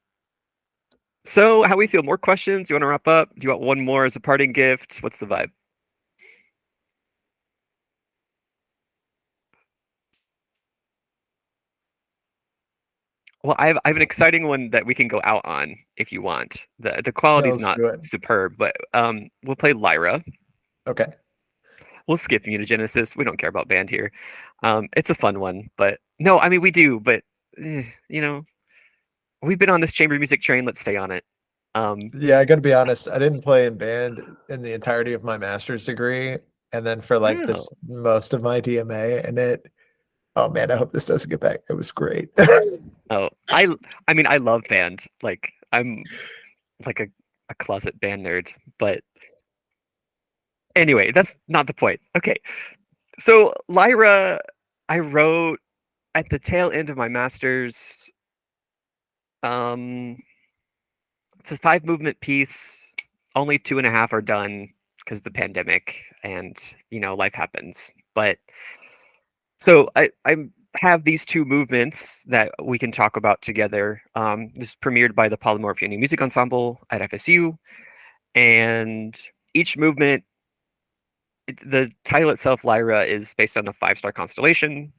so how we feel? More questions? Do you want to wrap up? Do you want one more as a parting gift? What's the vibe? Well, I have an exciting one that we can go out on if you want. The Yeah, quality's let's not do it. superb, but we'll play Lyra. Okay. We'll skip Mutagenesis. We don't care about band here. It's a fun one, but no, I mean we do, but you know, we've been on this chamber music train. Let's stay on it. Yeah, I got to be honest. I didn't play in band in the entirety of my master's degree, and then for like Oh, this most of my DMA, and it. Oh man, I hope this doesn't get back. It was great. oh, I mean I love band. Like I'm like a closet band nerd, but anyway, that's not the point. Okay, so Lyra, I wrote at the tail end of my master's. Um, it's a 5 movement piece. Only 2.5 are done because of the pandemic, and life happens. But so I have these 2 movements that we can talk about together. This is premiered by the Polymorphia New Music Ensemble at FSU, and each movement, the title itself, Lyra, is based on a 5-star constellation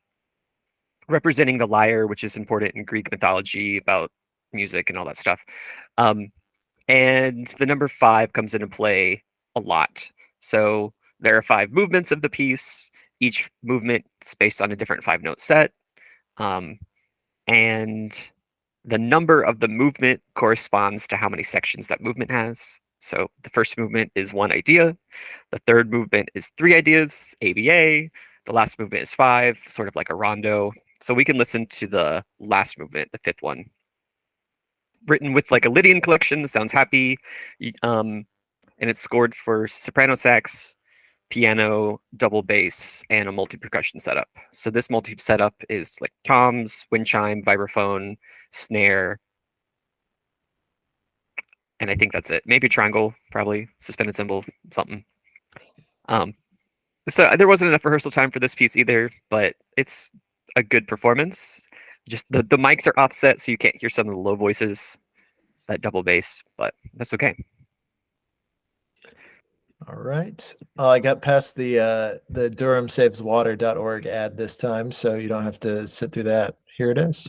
representing the lyre, which is important in Greek mythology about music and all that stuff. And the number 5 comes into play a lot. So there are 5 movements of the piece. Each movement is based on a different 5-note set. And the number of the movement corresponds to how many sections that movement has. So the first movement is 1 idea. The third movement is 3 ideas, ABA. The last movement is 5, sort of like a rondo. So we can listen to the last movement, the 5th one. Written with like a Lydian collection, sounds happy. And it's scored for soprano sax, piano, double bass, and a multi-percussion setup. So this multi-setup is like toms, wind chime, vibraphone, snare, and I think that's it. Maybe a triangle, probably suspended cymbal, something. So there wasn't enough rehearsal time for this piece either, but it's a good performance. Just the mics are offset, so you can't hear some of the low voices, that double bass, but that's okay. All right. I got past the DurhamSavesWater.org ad this time, so you don't have to sit through that. Here it is.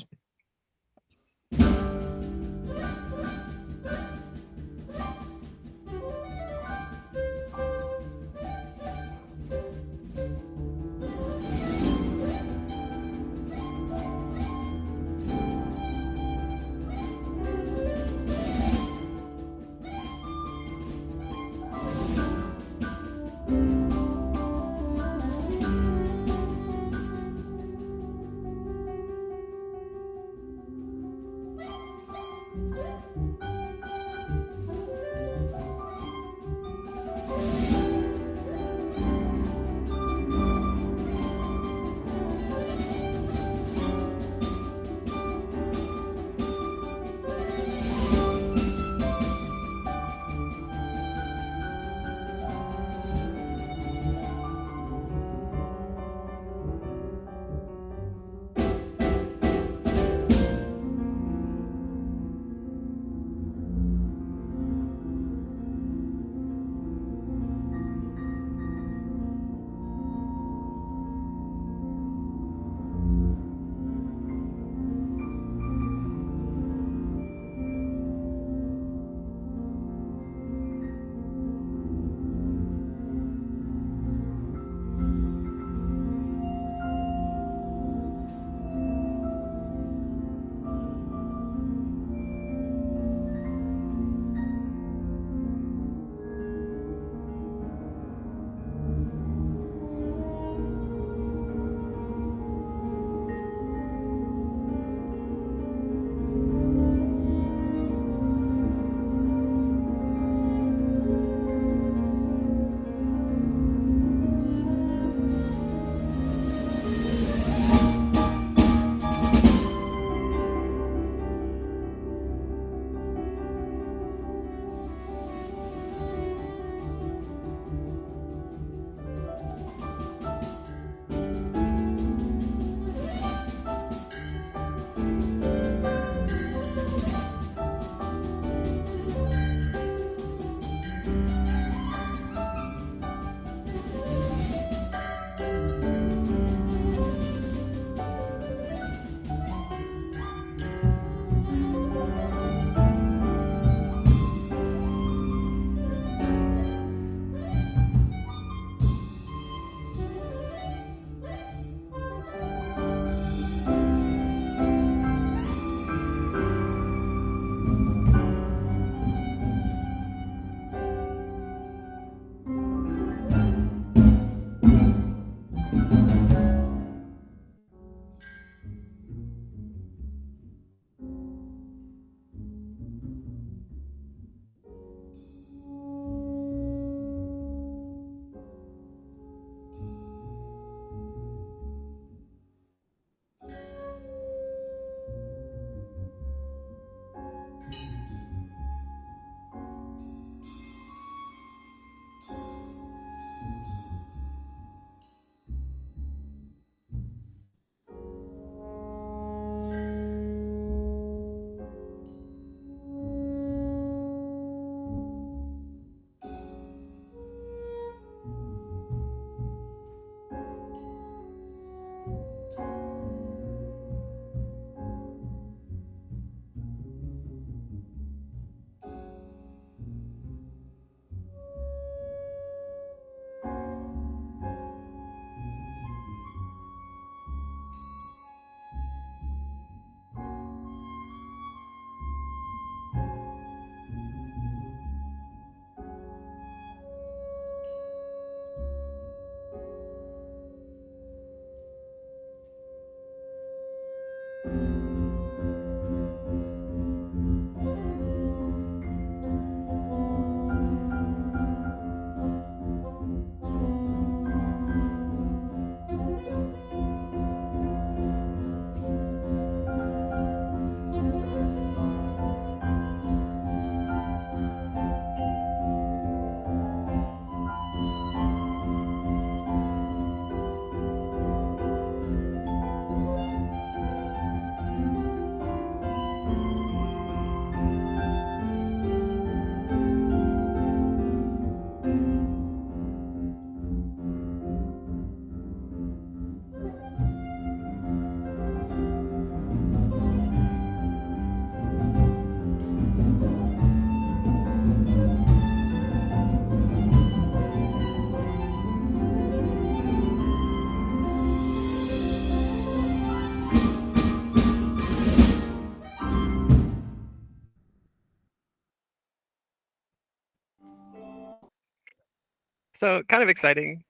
So kind of exciting.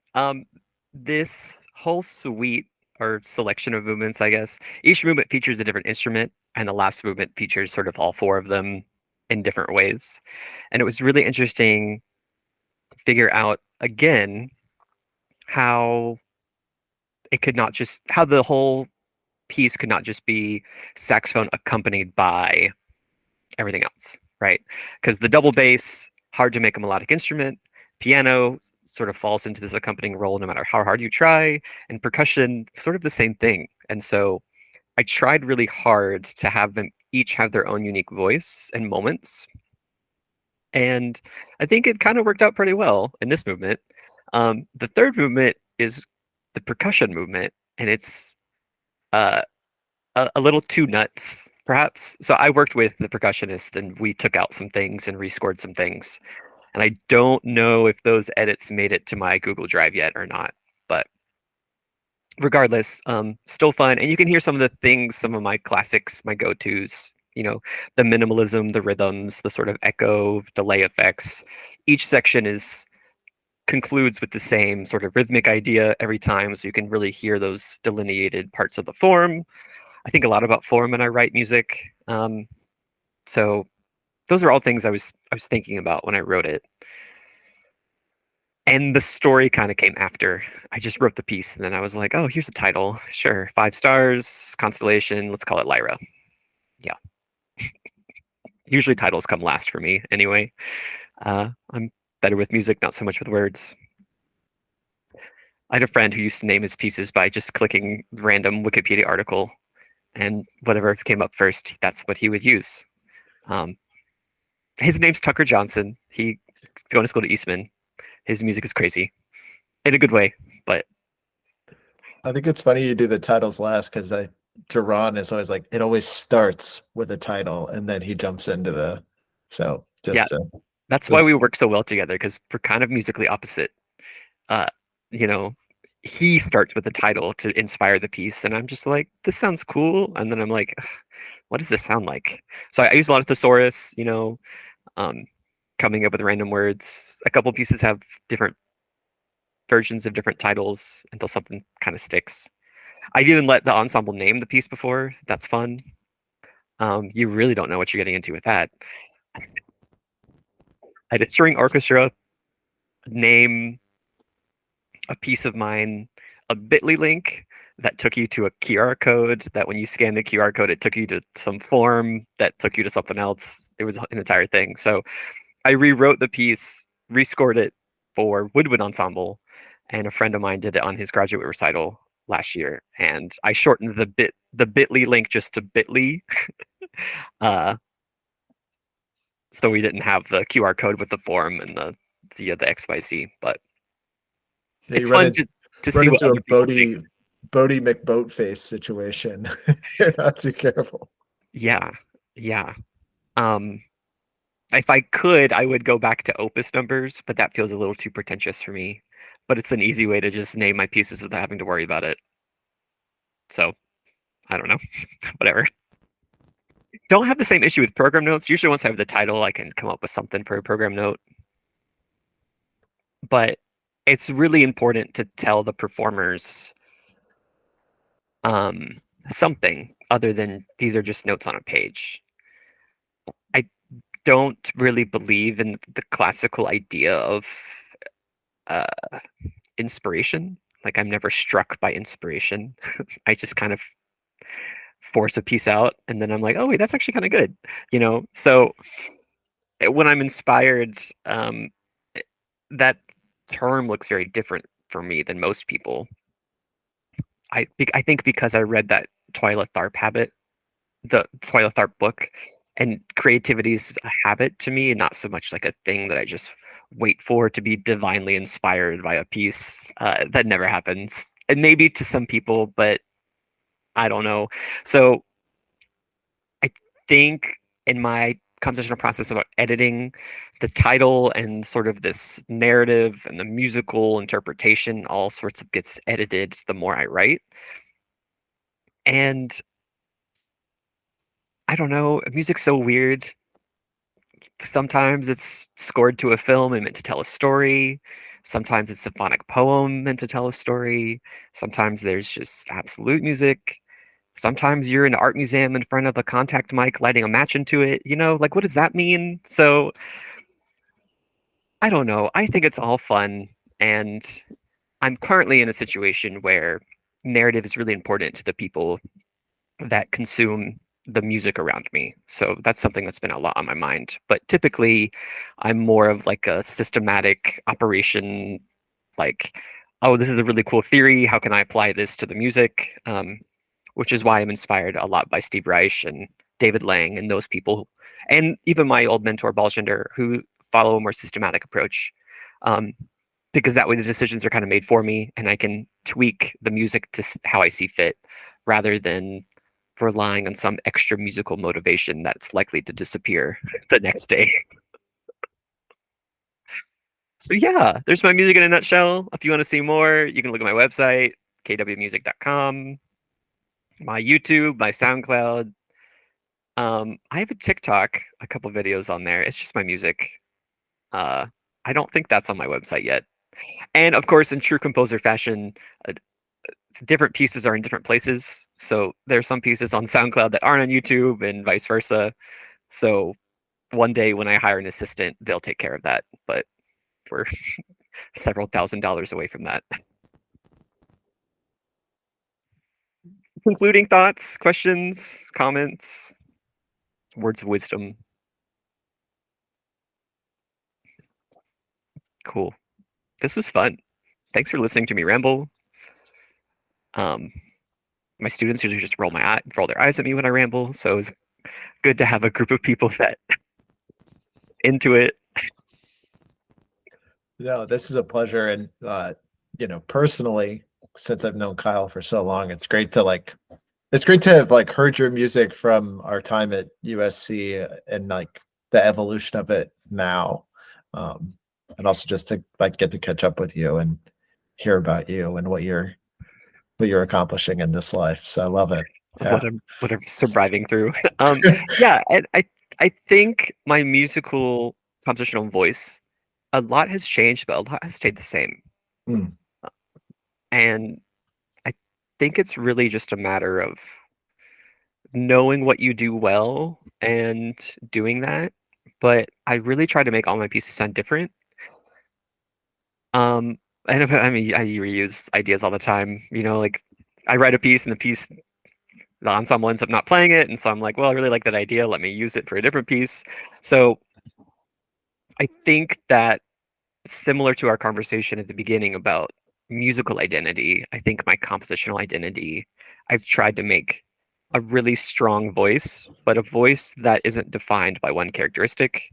This whole suite or selection of movements, I guess, each movement features a different instrument, and the last movement features sort of all four of them in different ways. And it was really interesting to figure out again how it could not just how the whole piece could not just be saxophone accompanied by everything else, right? Because the double bass, hard to make a melodic instrument, piano sort of falls into this accompanying role no matter how hard you try, and percussion, sort of the same thing. And so I tried really hard to have them each have their own unique voice and moments. And I think it kind of worked out pretty well in this movement. The third movement is the percussion movement, and it's uh, a little too nuts, perhaps. So I worked with the percussionist, and we took out some things and rescored some things. And I don't know if those edits made it to my Google Drive yet or not. But regardless, still fun. And you can hear some of the things, some of my classics, my go-tos, the minimalism, the rhythms, the sort of echo, delay effects. Each section concludes with the same sort of rhythmic idea every time, so you can really hear those delineated parts of the form. I think a lot about form when I write music. So those are all things I was thinking about when I wrote it. And the story kind of came after. I just wrote the piece, and then I was like, oh, here's a title. Sure, 5 stars, constellation, let's call it Lyra. Yeah. Usually titles come last for me anyway. I'm better with music, not so much with words. I had a friend who used to name his pieces by just clicking random Wikipedia article, and whatever came up first, that's what he would use. His name's Tucker Johnson. He going to school to Eastman. His music is crazy in a good way, but I think it's funny you do the titles last because Duran is always like, it always starts with a title and then he jumps into yeah, that's why we work so well together, because we're kind of musically opposite. Uh, you know, he starts with the title to inspire the piece, and I'm just like, this sounds cool, and then I'm like, what does this sound like? So I use a lot of thesaurus, um, coming up with random words. A couple pieces have different versions of different titles until something kind of sticks. I've even let the ensemble name the piece before. That's fun. You really don't know what you're getting into with that. I had a string orchestra name a piece of mine a bit.ly link that took you to a QR code, that when you scan the QR code, it took you to some form that took you to something else. It was an entire thing. So I rewrote the piece, rescored it for Woodwind Ensemble, and a friend of mine did it on his graduate recital last year. And I shortened the bit.ly link just to bit.ly. So we didn't have the QR code with the form and the XYZ, but it's fun to see what into other a people think. Bodie McBoatface situation. You're not too careful. Yeah, yeah. If I could, I would go back to opus numbers, but that feels a little too pretentious for me. But it's an easy way to just name my pieces without having to worry about it. So, I don't know. Whatever. Don't have the same issue with program notes. Usually once I have the title, I can come up with something for a program note. But it's really important to tell the performers something other than these are just notes on a page. I don't really believe in the classical idea of uh, inspiration. Like, I'm never struck by inspiration. I just kind of force a piece out, and then I'm like, oh wait, that's actually kind of good, So when I'm inspired, that term looks very different for me than most people. I think because I read that Twyla Tharp habit, the Twyla Tharp book, and creativity is a habit to me, and not so much like a thing that I just wait for to be divinely inspired by a piece. That never happens, and maybe to some people, but I don't know. So I think in my compositional process about editing, the title and sort of this narrative and the musical interpretation all sorts of gets edited the more I write. And I don't know, music's so weird. Sometimes it's scored to a film and meant to tell a story. Sometimes it's symphonic poem meant to tell a story. Sometimes there's just absolute music. Sometimes you're in an art museum in front of a contact mic lighting a match into it. Like, what does that mean? So I don't know. I think it's all fun. And I'm currently in a situation where narrative is really important to the people that consume the music around me. So that's something that's been a lot on my mind. But typically, I'm more of like a systematic operation, like, oh, this is a really cool theory. How can I apply this to the music? Which is why I'm inspired a lot by Steve Reich and David Lang and those people, and even my old mentor Balgender, who follow a more systematic approach. Because that way the decisions are kind of made for me, and I can tweak the music to how I see fit, rather than relying on some extra musical motivation that's likely to disappear the next day. So yeah, there's my music in a nutshell. If you want to see more, you can look at my website, kwmusic.com, my YouTube, my SoundCloud. I have a TikTok, a couple videos on there. It's just my music. I don't think that's on my website yet. And of course, in true composer fashion, uh, different pieces are in different places. So there are some pieces on SoundCloud that aren't on YouTube and vice versa. So one day when I hire an assistant, they'll take care of that. But we're several $1,000s away from that. Concluding thoughts, questions, comments, words of wisdom. Cool. This was fun. Thanks for listening to me ramble. My students usually just roll their eyes at me when I ramble, so it was good to have a group of people that into it. No, this is a pleasure, and personally, since I've known Kyle for so long, it's great to have like heard your music from our time at USC and like the evolution of it now, and also just to like get to catch up with you and hear about you and what you're accomplishing in this life. So I love it. Yeah. What I'm surviving through. Yeah, and I think my musical compositional voice, a lot has changed, but a lot has stayed the same. Mm. And I think it's really just a matter of knowing what you do well and doing that. But I really try to make all my pieces sound different. And I mean, I reuse ideas all the time. Like I write a piece and the ensemble ends up not playing it, and so I'm like, well, I really like that idea. Let me use it for a different piece. So I think that similar to our conversation at the beginning about musical identity, I think my compositional identity, I've tried to make a really strong voice, but a voice that isn't defined by one characteristic.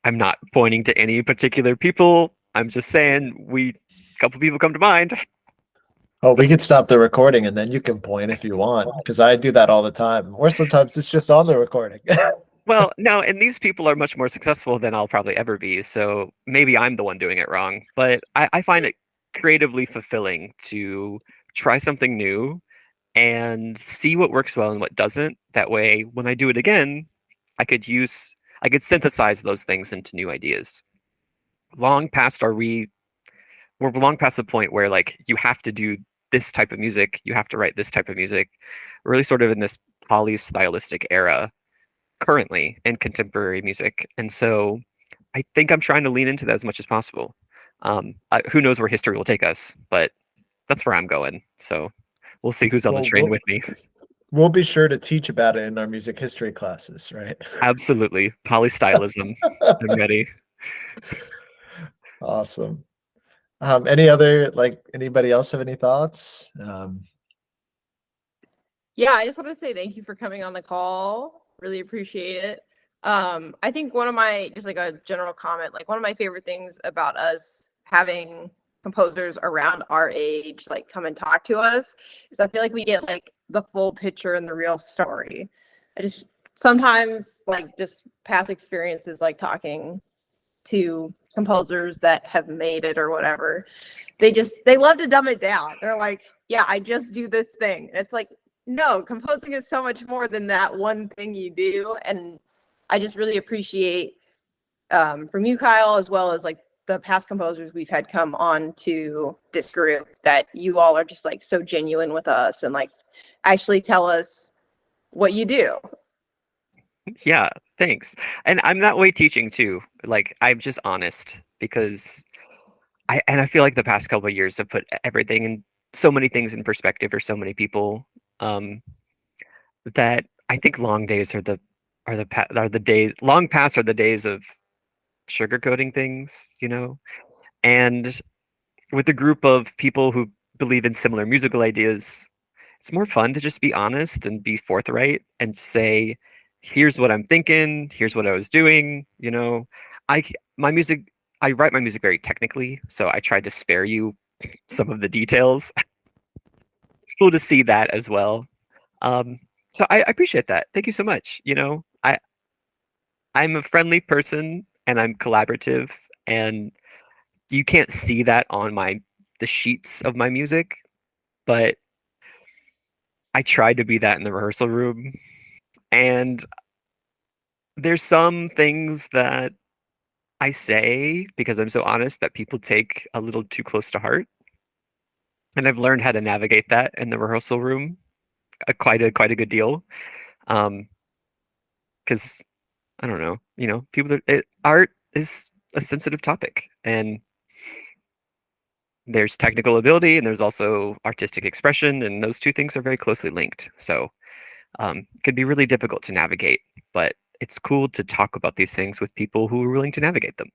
I'm not pointing to any particular people. I'm just saying a couple people come to mind. Oh, we could stop the recording and then you can point if you want, because I do that all the time. Or sometimes it's just on the recording. Well, no, and these people are much more successful than I'll probably ever be, so maybe I'm the one doing it wrong. But I find it creatively fulfilling to try something new and see what works well and what doesn't. That way, when I do it again, I could synthesize those things into new ideas. We're long past the point where like you have to do this type of music, you have to write this type of music. We're really sort of in this polystylistic era currently in contemporary music, and so I think I'm trying to lean into that as much as possible. Who knows where history will take us, but that's where I'm going. So we'll see who's on the train with me. We'll be sure to teach about it in our music history classes, right? Absolutely. Polystylism. I'm ready. Awesome. Anybody else have any thoughts? Yeah, I just want to say thank you for coming on the call. Really appreciate it. I think just like a general comment, like one of my favorite things about us having composers around our age like come and talk to us is I feel like we get like the full picture and the real story. I just sometimes like just past experiences like talking to composers that have made it or whatever, they love to dumb it down. They're like, yeah, I just do this thing. And it's like, no, composing is so much more than that one thing you do. And I just really appreciate from you, Kyle, as well as like the past composers we've had come on to this group that you all are just like so genuine with us and like actually tell us what you do. Yeah, thanks. And I'm that way teaching too. Like I'm just honest because I feel like the past couple of years have put everything and so many things in perspective for so many people. Um, that I think long days are the days long past are the days of sugarcoating things, you know? And with a group of people who believe in similar musical ideas, it's more fun to just be honest and be forthright and say, here's what I'm thinking, here's what I was doing, you know. My music I write my music very technically, so I tried to spare you some of the details. It's cool to see that as well. Um, so I appreciate that. Thank you so much. You know, I'm a friendly person and I'm collaborative and you can't see that on the sheets of my music, but I tried to be that in the rehearsal room. And there's some things that I say because I'm so honest that people take a little too close to heart. And I've learned how to navigate that in the rehearsal room quite a good deal. Because I don't know, you know, art is a sensitive topic, and there's technical ability, and there's also artistic expression, and those two things are very closely linked. So, it can be really difficult to navigate, but it's cool to talk about these things with people who are willing to navigate them.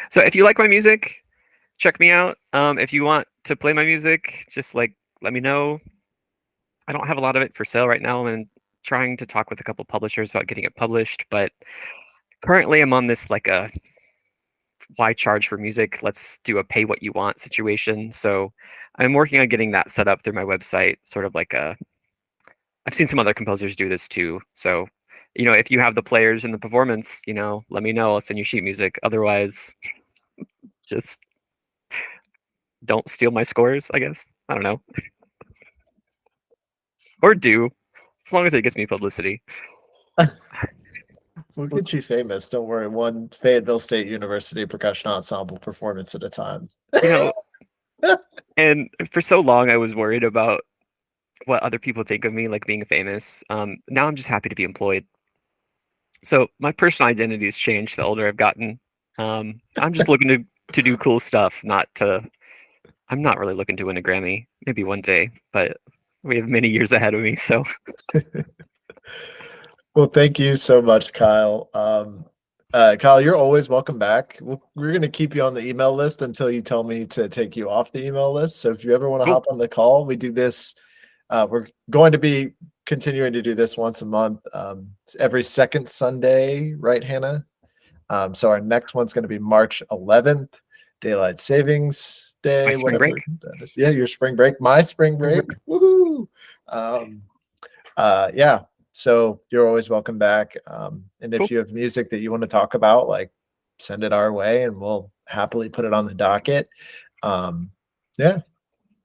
So, if you like my music, check me out. If you want to play my music, just like let me know. I don't have a lot of it for sale right now, and trying to talk with a couple publishers about getting it published, but currently I'm on this like a why charge for music? Let's do a pay what you want situation. So I'm working on getting that set up through my website, sort of like I've seen some other composers do this too. So, you know, if you have the players and the performance, you know, let me know. I'll send you sheet music. Otherwise, just don't steal my scores, I guess. I don't know. Or do, as long as it gets me publicity. We'll get you famous. Don't worry. One Fayetteville State University percussion ensemble performance at a time. You know, and for so long I was worried about what other people think of me, like being famous. Now I'm just happy to be employed. So my personal identity has changed the older I've gotten. I'm just looking to do cool stuff, I'm not really looking to win a Grammy. Maybe one day, but we have many years ahead of me. So Well, thank you so much, Kyle. Kyle, you're always welcome back. We're going to keep you on the email list until you tell me to take you off the email list. So if you ever want to cool. hop on the call, we do this. We're going to be continuing to do this once a month, every second Sunday, right, Hannah? So our next one's going to be March 11th, Daylight Savings Day. My spring break. That is. Yeah, your spring break, my spring break. Woohoo! Yeah. So you're always welcome back. And if Cool. you have music that you want to talk about, like send it our way and we'll happily put it on the docket. Yeah.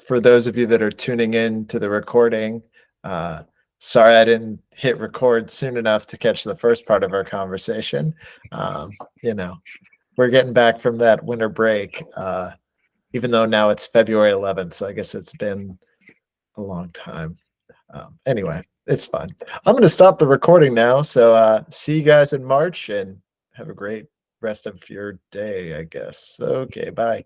For those of you that are tuning in to the recording, sorry I didn't hit record soon enough to catch the first part of our conversation. You know, we're getting back from that winter break, even though now it's February 11th. So I guess it's been a long time. Anyway, it's fun. I'm going to stop the recording now. So see you guys in March and have a great rest of your day, I guess. Okay, bye.